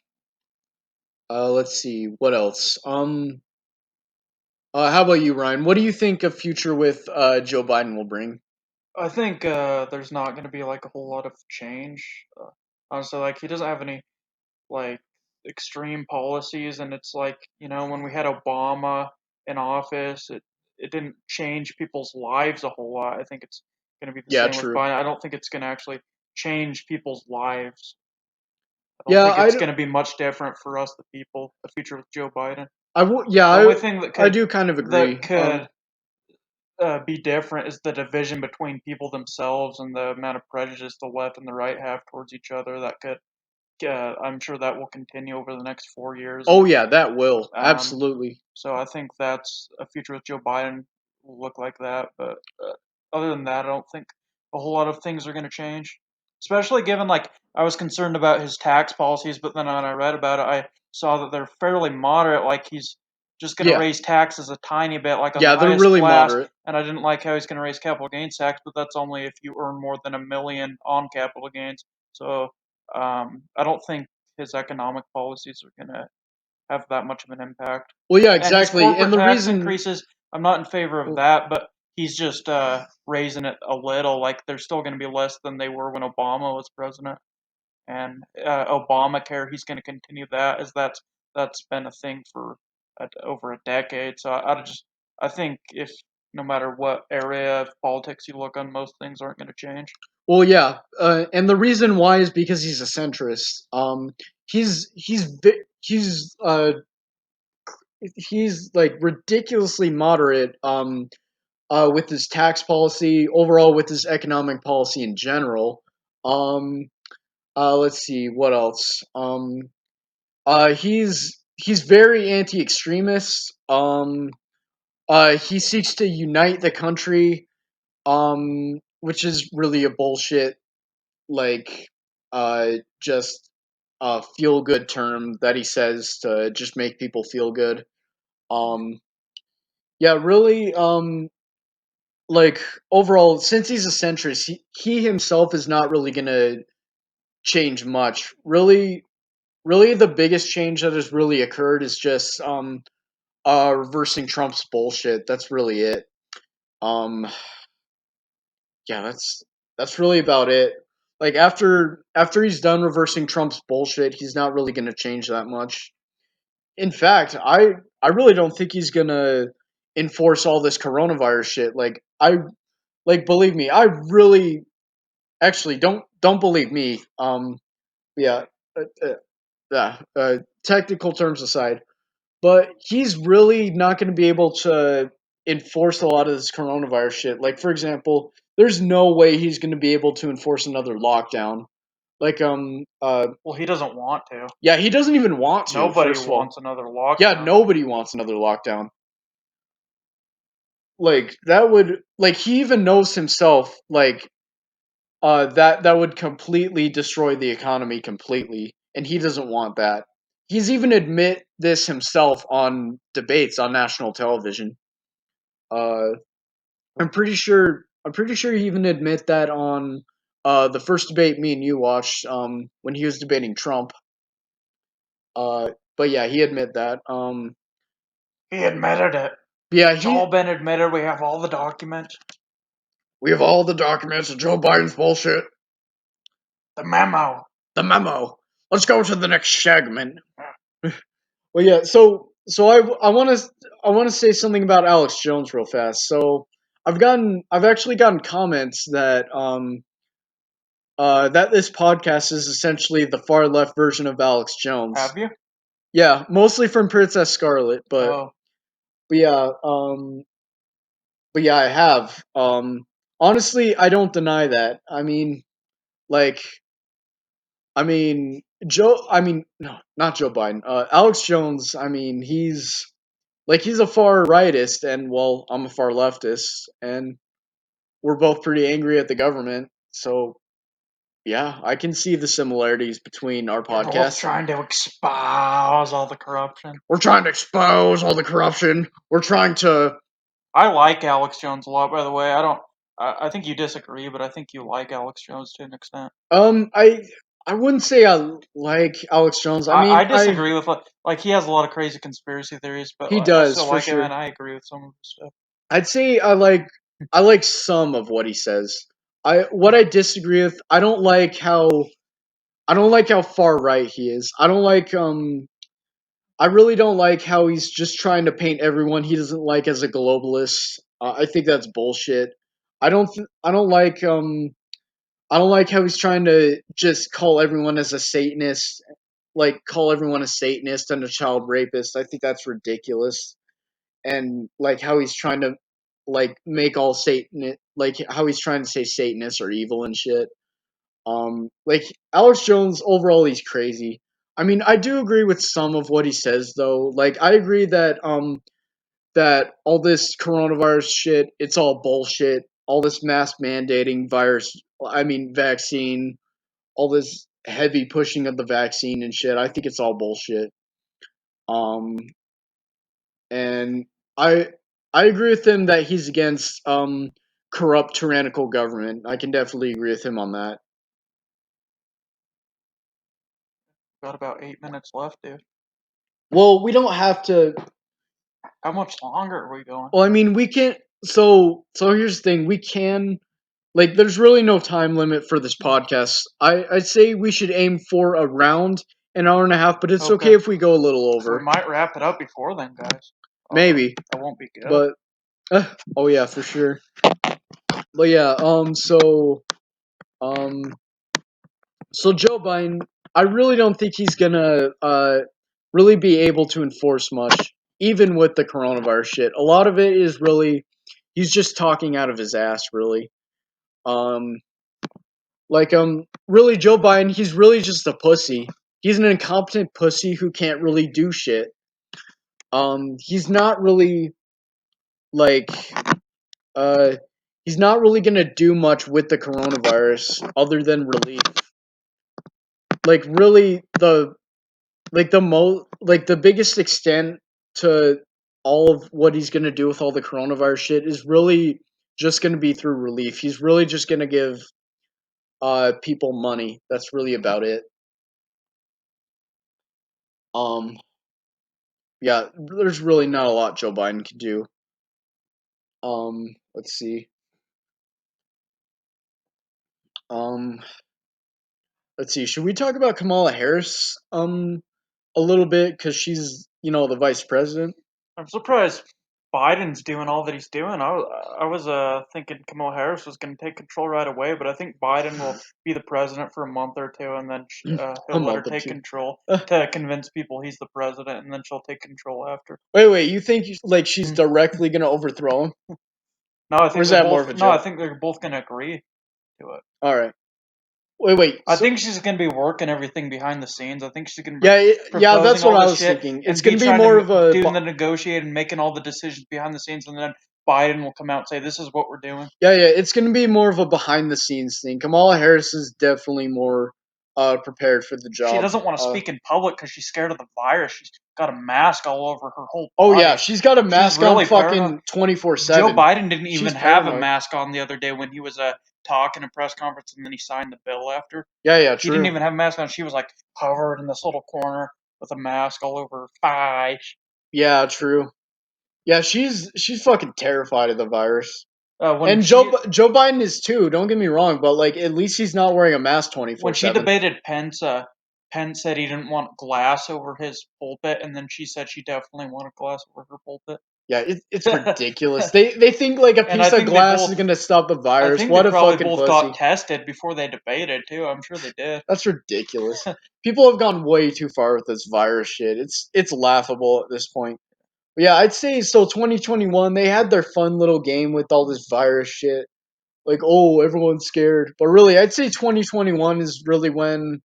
let's see what else. How about you, Ryan? What do you think a future with Joe Biden will bring? I think there's not going to be like a whole lot of change. Honestly, like he doesn't have any like extreme policies, and it's like when we had Obama in office, it didn't change people's lives a whole lot. I think it's going to be the Yeah, same with true. Biden. I don't think it's going to actually change people's lives. I don't Yeah, think it's going to be much different for us, the people. The future with Joe Biden. yeah, The only thing that I could do kind of that agree. could be different is the division between people themselves and the amount of prejudice the left and the right have towards each other. That could, I'm sure, that will continue over the next 4 years, and Oh yeah, that will um, absolutely. so I think that's a future with Joe Biden will look like that. But other than that, I don't think a whole lot of things are going to change. Especially given like I was concerned about his tax policies, but then when I read about it, I saw that they're fairly moderate. Like he's just going to Yeah, raise taxes a tiny bit, like on the yeah, they're highest really class. moderate. And I didn't like how he's going to raise capital gains tax, but that's only if you earn more than $1 million on capital gains. So I don't think his economic policies are going to have that much of an impact. Well, yeah, And his exactly. And corporate the tax reason, increases, I'm not in favor of well, that, but he's just raising it a little. Like they're still going to be less than they were when Obama was president. And Obamacare, he's going to continue that, as that's been a thing for over a decade. So I think if no matter what area of politics you look on, most things aren't going to change. well, yeah, and the reason why is because he's a centrist. He's like ridiculously moderate. With his tax policy, overall with his economic policy in general. Um, let's see what else. He's very anti-extremist. He seeks to unite the country. Which is really a bullshit like just a feel good term that he says to just make people feel good. Um, yeah, really. Like overall, since he's a centrist, he himself is not really gonna change much. Really, the biggest change that has really occurred is just reversing Trump's bullshit. That's really it. Um, yeah, that's really about it. Like after he's done reversing Trump's bullshit, he's not really gonna change that much. In fact, I really don't think he's gonna enforce all this coronavirus shit. Like believe me, I really actually don't believe me. Yeah, technical terms aside, but he's really not going to be able to enforce a lot of this coronavirus shit. Like for example, there's no way he's going to be able to enforce another lockdown. Like Well, he doesn't want to. yeah, he doesn't even want to. Nobody First of all, wants another yeah, lockdown. nobody wants another lockdown. Like that would like he even knows himself. Like that would completely destroy the economy completely, and he doesn't want that. He's even admit this himself on debates on national television. Uh, I'm pretty sure. I'm pretty sure he even admit that on the first debate me and you watched when he was debating Trump. Uh, but yeah, he admit that. He admitted it. Yeah, It's all been admitted. We have all the documents. we have all the documents of Joe Biden's bullshit. The memo. The memo. Let's go to the next segment. Well, yeah. So I want to say something about Alex Jones real fast. So I've actually gotten comments that this podcast is essentially the far left version of Alex Jones. Have you? Yeah, mostly from Princess Scarlet, Oh, but yeah, I have. Honestly, I don't deny that. Like, no, not Joe Biden. Alex Jones. He's a far rightist, and well, I'm a far leftist, and we're both pretty angry at the government. So yeah, I can see the similarities between our they're both podcasts. trying to expose all the corruption. We're trying to expose all the corruption. We're trying to. I like Alex Jones a lot, by the way. I don't. I think you disagree, but I think you like Alex Jones to an extent. I wouldn't say I like Alex Jones. I disagree with like he has a lot of crazy conspiracy theories, but He I does still for like him, sure. and I agree with some of his stuff. I'd say I like some of what he says. I disagree with. I don't like how far right he is. I really don't like how he's just trying to paint everyone he doesn't like as a globalist. I think that's bullshit. I don't like how he's trying to just call everyone as a Satanist, like call everyone a Satanist and a child rapist. I think that's ridiculous. And like how he's trying to like make all Satan like how he's trying to say Satanists are evil and shit. Like Alex Jones overall he's crazy. I do agree with some of what he says though. Like I agree that all this coronavirus shit, it's all bullshit. All this mass mandating vaccine, all this heavy pushing of the vaccine and shit. I think it's all bullshit. Um, and I I agree with him that he's against corrupt tyrannical government. I can definitely agree with him on that. Got about 8 minutes left, dude. Well, we don't have to. How much longer are we going? Well, we can. So here's the thing. We can like. There's really no time limit for this podcast. I'd say we should aim for around an hour and a half, but it's okay Okay. if we go a little We over. might wrap it up before then, guys. Maybe, That won't be good. but oh yeah, for sure. But yeah, um, so Joe Biden, I really don't think he's gonna really be able to enforce much, even with the coronavirus shit. A lot of it is really he's just talking out of his ass, really. Um, really Joe Biden, he's really just a pussy. He's an incompetent pussy who can't really do shit. He's not really like uh he's not really gonna do much with the coronavirus other than relief. Like really the biggest extent to all of what he's gonna do with all the coronavirus shit is really just gonna be through relief. He's really just gonna give people money. That's really about it. Um yeah, there's really not a lot Joe Biden can do. Let's see. Um let's see. Should we talk about Kamala Harris a little bit cuz she's, the vice president? I'm surprised Biden's doing all that he's doing. I was thinking Kamala Harris was going to take control right away, but I think Biden will be the president for a month or two, and then A he'll let her month or take two. control to convince people he's the president, and then she'll take control after. Wait, you think like she's Hmm. directly gonna overthrow him, No, I or think is they're that more of both. a No, I joke? think they're both going to agree to it. All right. Wait. I So think she's going to be working everything behind the scenes. I think she's going to be yeah, proposing that's what all I this was shit thinking. It's and be gonna be trying more to of a doing the negotiating, making all the decisions behind the scenes, and then Biden will come out and say, "This is what we're doing." Yeah, yeah, it's gonna be more of a behind the scenes thing. Kamala Harris is definitely more prepared for the She job. doesn't want to speak in public because she's scared of the virus. She's got a mask all over her whole Oh yeah, body. she's got a She's mask on really paranoid. fucking 24 Joe 7. Biden didn't She's even have a paranoid. mask on the other day when he was talking a press conference, and then he signed the bill after. Yeah, yeah, He didn't true. even have a mask on. She was like covered in this little corner with a mask all over her face. Yeah, true. Yeah, she's fucking terrified of the virus. When And she Joe Biden is too. Don't get me wrong, but like at least he's not wearing a mask when she 24/7. debated Pence, Pence said he didn't want glass over his pulpit, and then she said she definitely wanted glass over her pulpit. Yeah, it's ridiculous. They think like a And I piece of think they glass is both, gonna stop the I virus. think they What a probably fucking both got pussy. tested before they debated too. I'm sure they did. That's ridiculous. People have gone way too far with this virus shit. It's laughable at this point. But yeah, I'd say so 2021 they had their fun little game with all this virus shit. Like, oh, everyone's scared. But really, I'd say 2021 is really when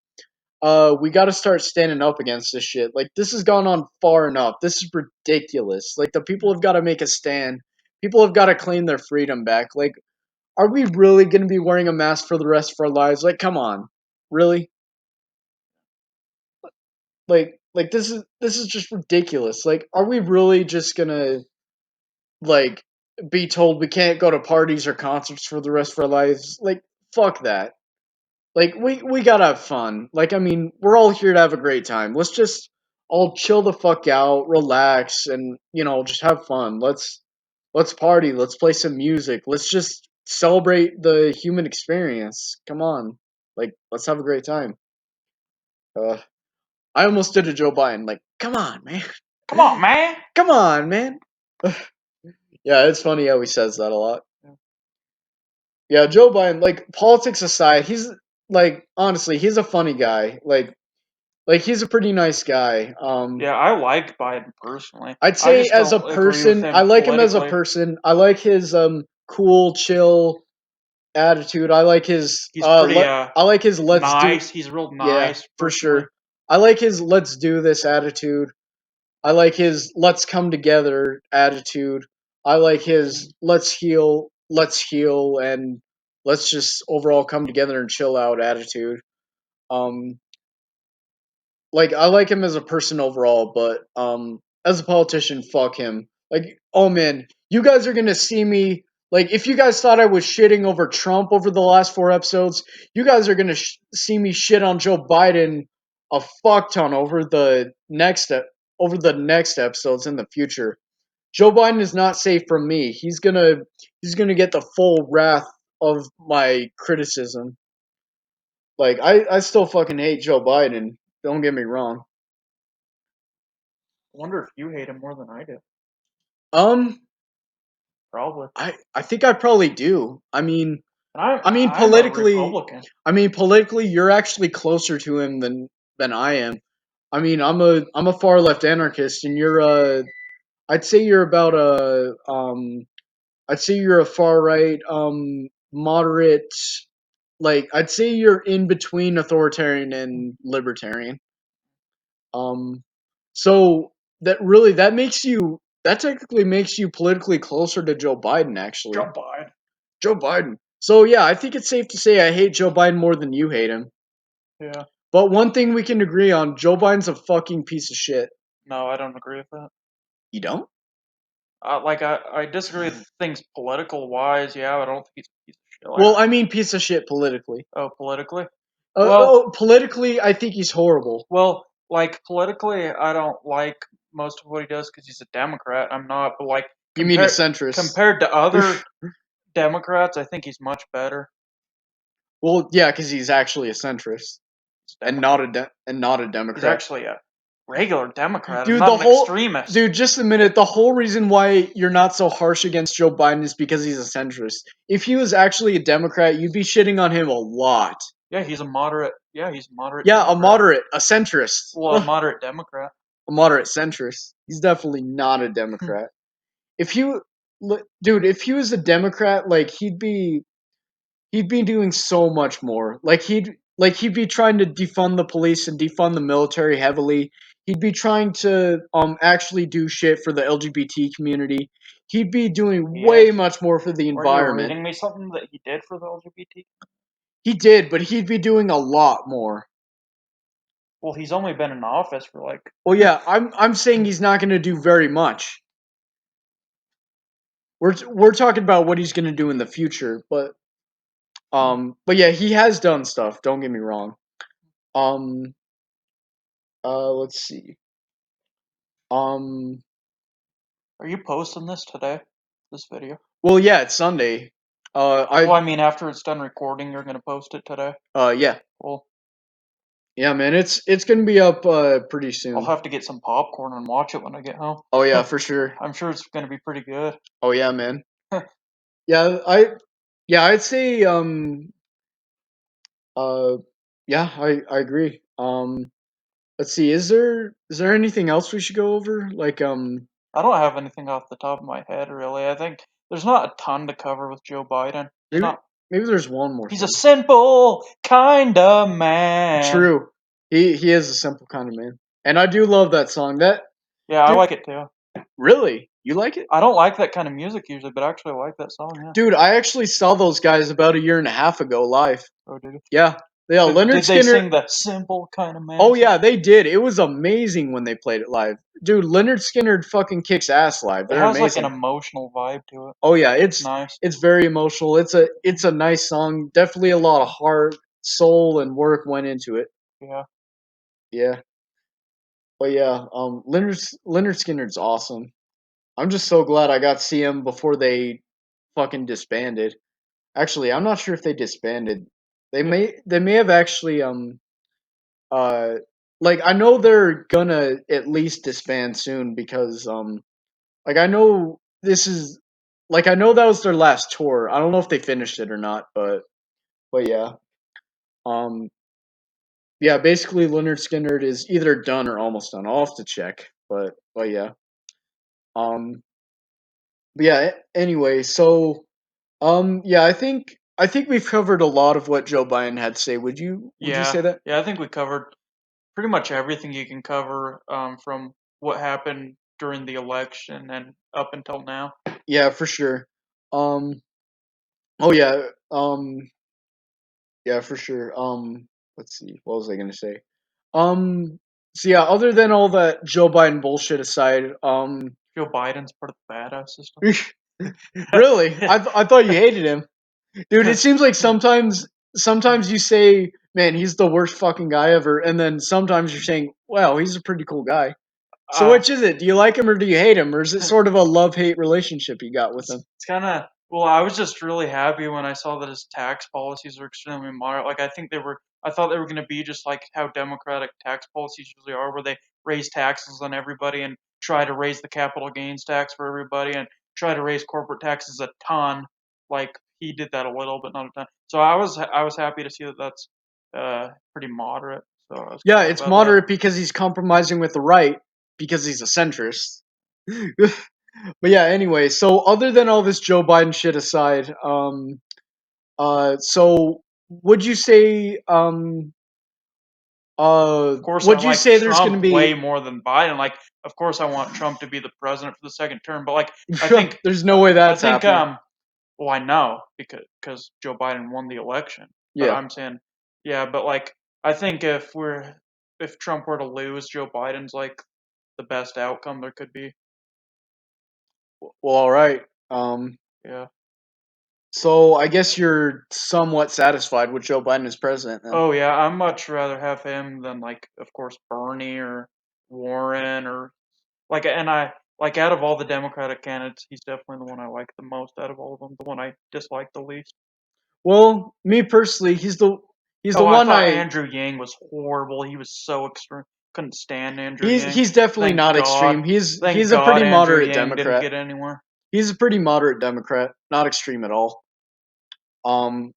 we got to start standing up against this shit. Like, this has gone on far enough. This is ridiculous. Like, the people have got to make a stand. People have got to claim their freedom back. Like, are we really going to be wearing a mask for the rest of our lives? Like, come on, really? Like this is just ridiculous. Like, are we really just gonna like be told we can't go to parties or concerts for the rest of our lives? Like, fuck that. Like we gotta have fun. Like I mean, we're all here to have a great time. Let's just all chill the fuck out, relax, and just have fun. Let's party. Let's play some music. Let's just celebrate the human experience. Come on, like let's have a great time. Uh, I almost did a Joe Biden. Like, come on, man. Come on, man. Come on, man. Yeah, it's funny how he says that a lot. Yeah, Joe Biden. Like politics aside, he's like honestly, he's a funny guy. Like he's a pretty nice guy. Yeah, I like Biden personally. I'd I say just as a don't agree with person, I him like him as a politically. person. I like his cool, chill attitude. I like his He's pretty I like his let's do nice. He's real yeah, nice for personally. sure. I like his let's do this attitude. I like his let's come together attitude. I like his let's heal and let's just overall come together and chill out attitude. Um like I like him as a person overall, but as a politician, fuck him. Like, oh man, you guys are gonna see me. Like, if you guys thought I was shitting over Trump over the last 4 episodes, you guys are gonna see me shit on Joe Biden a fuck ton over the next episodes in the future. Joe Biden is not safe from me. He's gonna get the full wrath of my criticism. Like I still fucking hate Joe Biden. Don't get me wrong. I wonder if you hate him more than I do. Um, Probably. I think I probably do. And I mean I'm a politically, Republican. you're actually closer to him than I am. I mean, I'm a far left anarchist, and you're I'd say you're about I'd say you're a far right moderate. Like I'd say you're in between authoritarian and libertarian. Um, so that technically makes you politically closer to Joe Biden, actually. Joe Biden. Joe Biden. So yeah, I think it's safe to say I hate Joe Biden more than you hate him. Yeah. But one thing we can agree on, Joe Biden's a fucking piece of shit. No, I don't agree with that. You don't? I disagree with things political wise. Yeah, I don't think he's a piece of shit. Well, I mean piece of shit politically. Oh, politically. Well, Politically, I think he's horrible. like politically, I don't like most of what he does because he's a Democrat. I'm not, but like You mean a centrist? compared to other Democrats, I think he's much better. Well, yeah, because he's actually a centrist He's and Democrat. not a He's Democrat. actually a regular Democrat and Dude, not an extremist. just a minute. The whole reason why you're not so harsh against Joe Biden is because he's a centrist. If he was actually a Democrat, you'd be shitting on him a lot. Yeah, he's a moderate. Yeah, he's a moderate Yeah, a Democrat. moderate, a centrist. Well, a A moderate Democrat. moderate centrist. He's definitely not a Democrat. If he, dude, if he was a Democrat, like he'd be doing so much more. Like like he'd be trying to defund the police and defund the military heavily. He'd be trying to actually do shit for the LGBT community. He'd be doing He way is. much more for the Weren't you environment. reading me something that he did for the LGBT? He did, but he'd be doing a lot more. Well, he's only been in office for like. Well, yeah, I'm saying he's not going to do very much. We're talking about what he's going to do in the future, but yeah, he has done stuff. Don't get me wrong. Um, let's see. Um, Are you posting this today? This video? well, yeah, it's Sunday. Well, I mean, after it's done recording, you're gonna post it today. Yeah, Well, yeah, man, it's gonna be up pretty I'll soon. have to get some popcorn and watch it when I get home. Oh yeah, for sure. I'm sure it's gonna be pretty good. Oh yeah, man. Yeah, I'd say uh yeah, I agree. Let's see. Is there anything else we should go over? Like I don't have anything off the top of my head, really. I think there's not a ton to cover with Joe Biden. It's maybe not. maybe there's one more He's a thing. simple kind of man. True. He is a simple kind of man. And I do love that song. That Yeah, I dude, like it too. really? You like it? I don't like that kind of music usually, but actually I like that song. Yeah. Dude, I actually saw those guys about a year and a half ago live. Oh, did Yeah. Yeah, Leonard did they Skinner. sing the simple kind of man Oh song? yeah, they did. It was amazing when they played it live. Dude, Leonard Skinner fucking kicks ass live. It They're has like an amazing. emotional vibe to it. Oh yeah, It's it's nice. it's very emotional. It's a nice song. Definitely a lot of heart, soul, and work went into it. Yeah. Yeah. But yeah, Leonard Skinner's awesome. I'm just so glad I got to see him before they fucking disbanded. Actually, I'm not sure if they disbanded. Yeah. They may have actually uh like I know they're gonna at least disband soon because like I know this is like I know that was their last tour. I don't know if they finished it or not, but yeah. Um yeah, basically Leonard Skinner is either done or almost done. I'll have to check. But yeah. Um but yeah, anyway, so yeah, I think we've covered a lot of what Joe Biden had to say. Would you Yeah. say that? Yeah. I think we covered pretty much everything you can cover from what happened during the election and up until now. Yeah, for sure. Um oh yeah, for sure. Let's see. What was I going to say? So yeah, other than all that Joe Biden bullshit aside, Joe Biden's part of the badass system. really? I thought you hated him. Dude, it seems like sometimes you say, "Man, he's the worst fucking guy ever," and then sometimes you're saying, "Well, he's a pretty cool guy." So uh, which is it? Do you like him or do you hate him, or is it sort of a love-hate relationship you got with him? it's kind of well. I was just really happy when I saw that his tax policies are extremely moderate. Like I thought they were going to be just like how Democratic tax policies usually are, where they raise taxes on everybody and try to raise the capital gains tax for everybody and try to raise corporate taxes a ton. Like he did that a little, but not a ton. So I was happy to see that that's pretty moderate. So I was Yeah, glad it's about that. moderate because he's compromising with the right because he's a centrist. But yeah, anyway, so other than all this Joe Biden shit aside, so would you say, Of course, I would you like say there's going to Trump way be? more than Biden. Like, of course, I want Trump to be the president for the second term. But like, I think, There's no way I that's think, happening. well, I know because Joe Biden won the election. But Yeah. I'm saying, yeah, but like, I think if Trump were to lose, Joe Biden's like the best outcome there could be. Well, all right. Um, Yeah. so I guess you're somewhat satisfied with Joe Biden as president then. Oh yeah, I'd much rather have him than like, of course, Bernie or Warren or like, and I like out of all the Democratic candidates, he's definitely the one I like the most out of all of them. The one I dislike the least. Well, me personally, he's the Oh, I one thought I Andrew Yang was horrible. He was so extreme. Couldn't stand Andrew he's Yang. he's definitely Thank not God. extreme. He's Thank a God pretty Andrew moderate Yang didn't Democrat. get anywhere. He's a pretty moderate Democrat, not extreme at all. Um,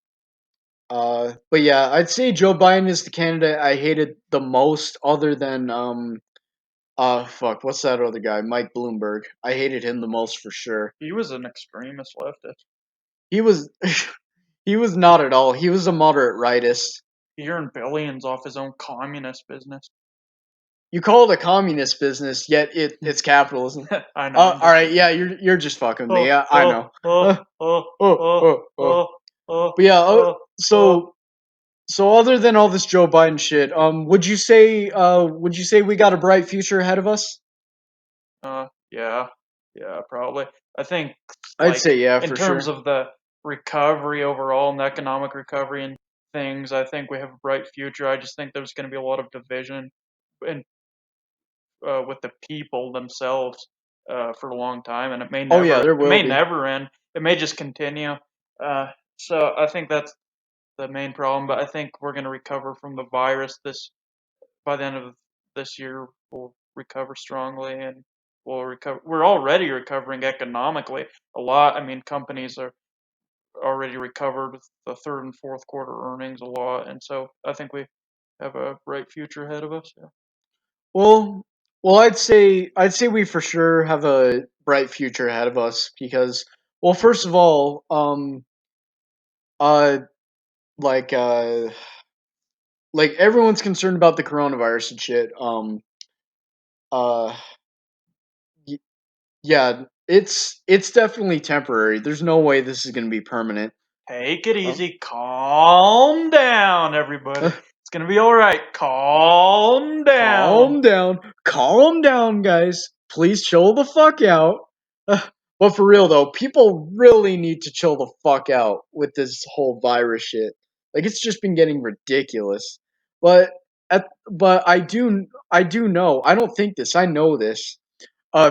but yeah, I'd say Joe Biden is the candidate I hated the most, other than fuck, what's that other guy, Mike Bloomberg? I hated him the most for sure. He was an extremist leftist. He was, he was not at all. He was a moderate rightist. He earned billions off his own communist business. You call it a communist business, yet it's capitalism. I know. I'm All just right, kidding. yeah, you're just fucking with me. Oh, Yeah, I oh, know. oh, Uh, oh, oh, oh, oh, oh. oh, oh, But yeah, oh, oh. so other than all this Joe Biden shit, would you say we got a bright future ahead of us? Yeah, yeah, probably. I think, I'd like, say yeah, in for terms sure. of the recovery overall and the economic recovery and things, I think we have a bright future. I just think there's going to be a lot of division in with the people themselves for a long time, and Oh yeah, there it will may be. never end. It may just continue. So I think that's the main problem. But I think we're going to recover from the virus this by the end of this year. We'll recover strongly, and we'll recover. We're already recovering economically a lot. I mean, companies are already recovered with the third and fourth quarter earnings a lot, and so I think we have a bright future ahead of us. Yeah. Well, I'd say we for sure have a bright future ahead of us because, well, first of all, uh, like uh, like everyone's concerned about the coronavirus and shit. Uh, y- yeah, it's definitely temporary. There's no way this is gonna be permanent. Take it Um, easy. Calm down, everybody. It's gonna be all right. Calm down. Calm down, guys. Please chill the fuck out. But for real though, people really need to chill the fuck out with this whole virus shit. Like it's just been getting ridiculous. But but I do know. I don't think this. I know this.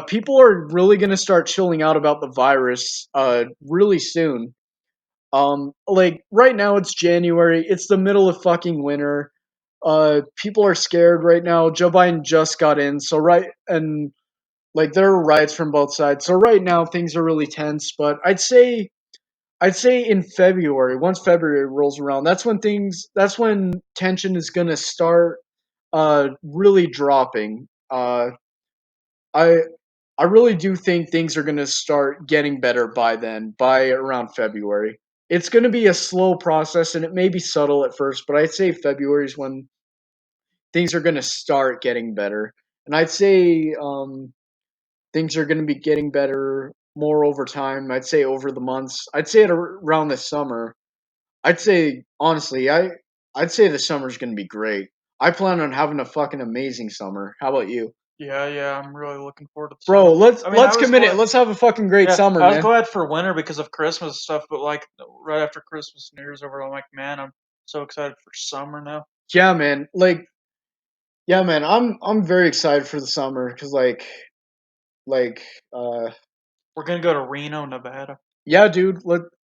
People are really gonna start chilling out about the virus really soon. Like right now it's January. It's the middle of fucking winter. People are scared right now. Joe Biden just got in, so right and like there are riots from both sides. So right now things are really tense. But I'd say in February, once February rolls around, that's when tension is gonna start really dropping. I I really do think things are gonna start getting better by then, by around February. It's gonna be a slow process and it may be subtle at first, but I'd say February is when things are going to start getting better. And I'd say things are going to be getting better more over time. I'd say over the months. I'd say around the summer. I'd say honestly, I'd say the summer's going to be great. I plan on having a fucking amazing summer. How about you? Yeah, yeah. I'm really looking forward to the Bro, summer. I mean, I let's was commit it. glad. Let's have a fucking great Yeah, summer, I was man. glad for winter because of Christmas stuff. But like right after Christmas, New Year's over, I'm like, man, I'm so excited for summer now. Yeah, man. Like yeah, man. I'm very excited for the summer cuz like uh We're gonna go to Reno, Nevada. yeah, dude,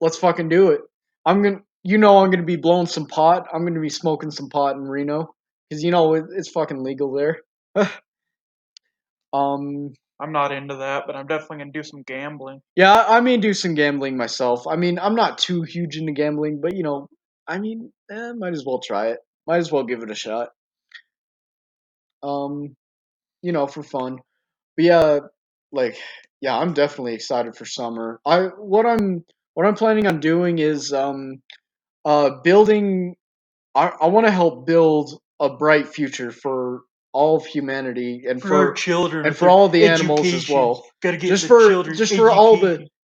let's fucking do it. I'm gonna be blowing some pot. I'm gonna be smoking some pot in Reno because it's fucking legal there. um, I'm not into that, but I'm definitely gonna do some gambling. yeah, I mean, do some gambling myself. I mean, I'm not too huge into gambling, but I mean, might as well try it. Might as well give it a shot. Um, for fun. But yeah, like, yeah, I'm definitely excited for summer. What I'm planning on doing is building I want to help build a bright future for all of humanity For our children and with for their all the animals as education, well. gotta get the children education.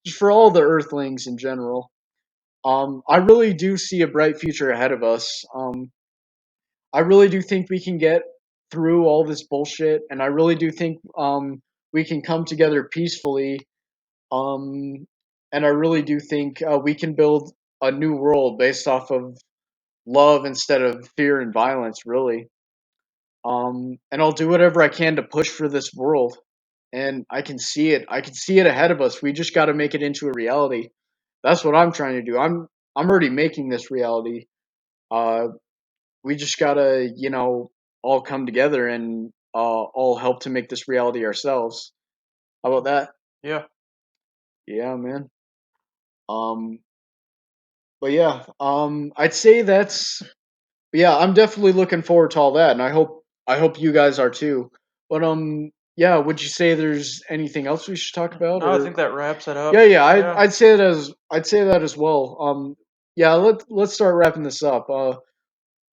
Just for all the earthlings in general. I really do see a bright future ahead of us. I really do think we can get through all this bullshit, and I really do think we can come together peacefully. Um, and I really do think we can build a new world based off of love instead of fear and violence, really. And I'll do whatever I can to push for this world. And I can see it. I can see it ahead of us. We just got to make it into a reality. That's what I'm trying to do. I'm already making this reality. Uh, we just gotta, all come together and all help to make this reality ourselves. How about that? Yeah, Yeah, man. Um, but yeah, I'd say that's yeah, I'm definitely looking forward to all that, and I hope you guys are too. But yeah, would you say there's anything else we should talk about, no, I or think that wraps it yeah, up. yeah, Yeah. I'd say that as well. Yeah, let's start wrapping this up.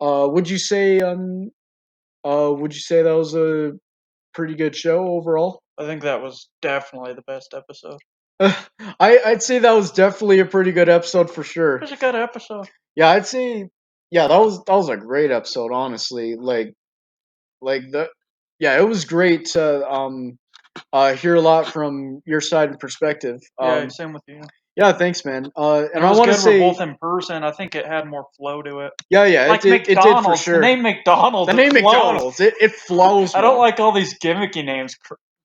Would you say would you say that was a pretty good show overall? I think that was definitely the best episode. I'd say that was definitely a pretty good episode for It sure. was a good episode. Yeah, I'd say yeah, that was a great episode, honestly. Like the yeah, it was great to hear a lot from your side and perspective. Yeah, same with you. Yeah, thanks, man. And And it I was want to good we're say both in person. I think it had more flow to it. yeah, yeah, Like it did for McDonald's, the sure. name McDonald's, The it name flows. McDonald's, it flows I don't more. like all these gimmicky names.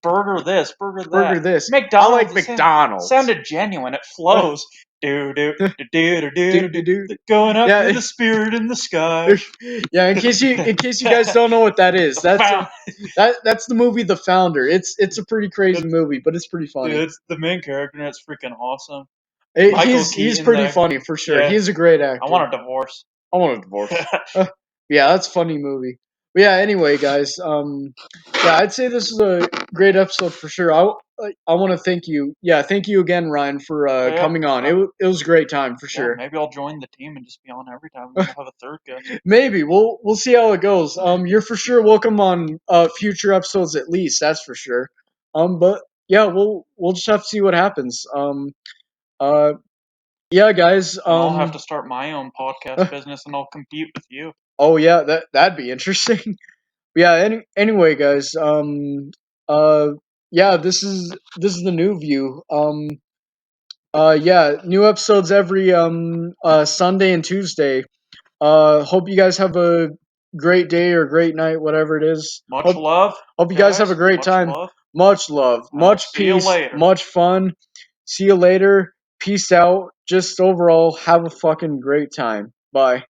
Burger this, burger that. Burger this. I McDonald's, like it McDonald's. sounded genuine. It flows. Do do do do do Do do do do. do. Going up Yeah, with the spirit in the sky. yeah. In case you guys don't know what that is, The found, that's the movie The Founder. It's a pretty crazy it's, movie, but it's pretty dude, funny. it's the main character, and it's freaking awesome. Michael He's Keaton pretty there. funny for sure. Yeah, He's a great I actor. want a divorce. I want a divorce. Yeah, that's a funny movie. But yeah, anyway, guys. Yeah, I'd say this is a great episode for sure. I want to thank you. Yeah, thank you again, Ryan, for Yeah, coming on. It was a great time for yeah. sure. Maybe I'll join the team and just be on every time, and then we'll have a third guest. Maybe we'll see how it goes. You're for sure welcome on future episodes at least. That's for sure. But yeah, we'll just have to see what happens. Uh, yeah, guys. And I'll have to start my own podcast business, and I'll compete with you. Oh yeah, that'd be interesting. Yeah. Anyway, guys. Yeah. This is the new view. Yeah. New episodes every Sunday and Tuesday. Hope you guys have a great day or great night, whatever it is. Much love, Hope you guys have a guys. great Much time. love, Much love, and I'll much see you peace, later. much fun. See you later. Peace out. Just overall, have a fucking great time. Bye.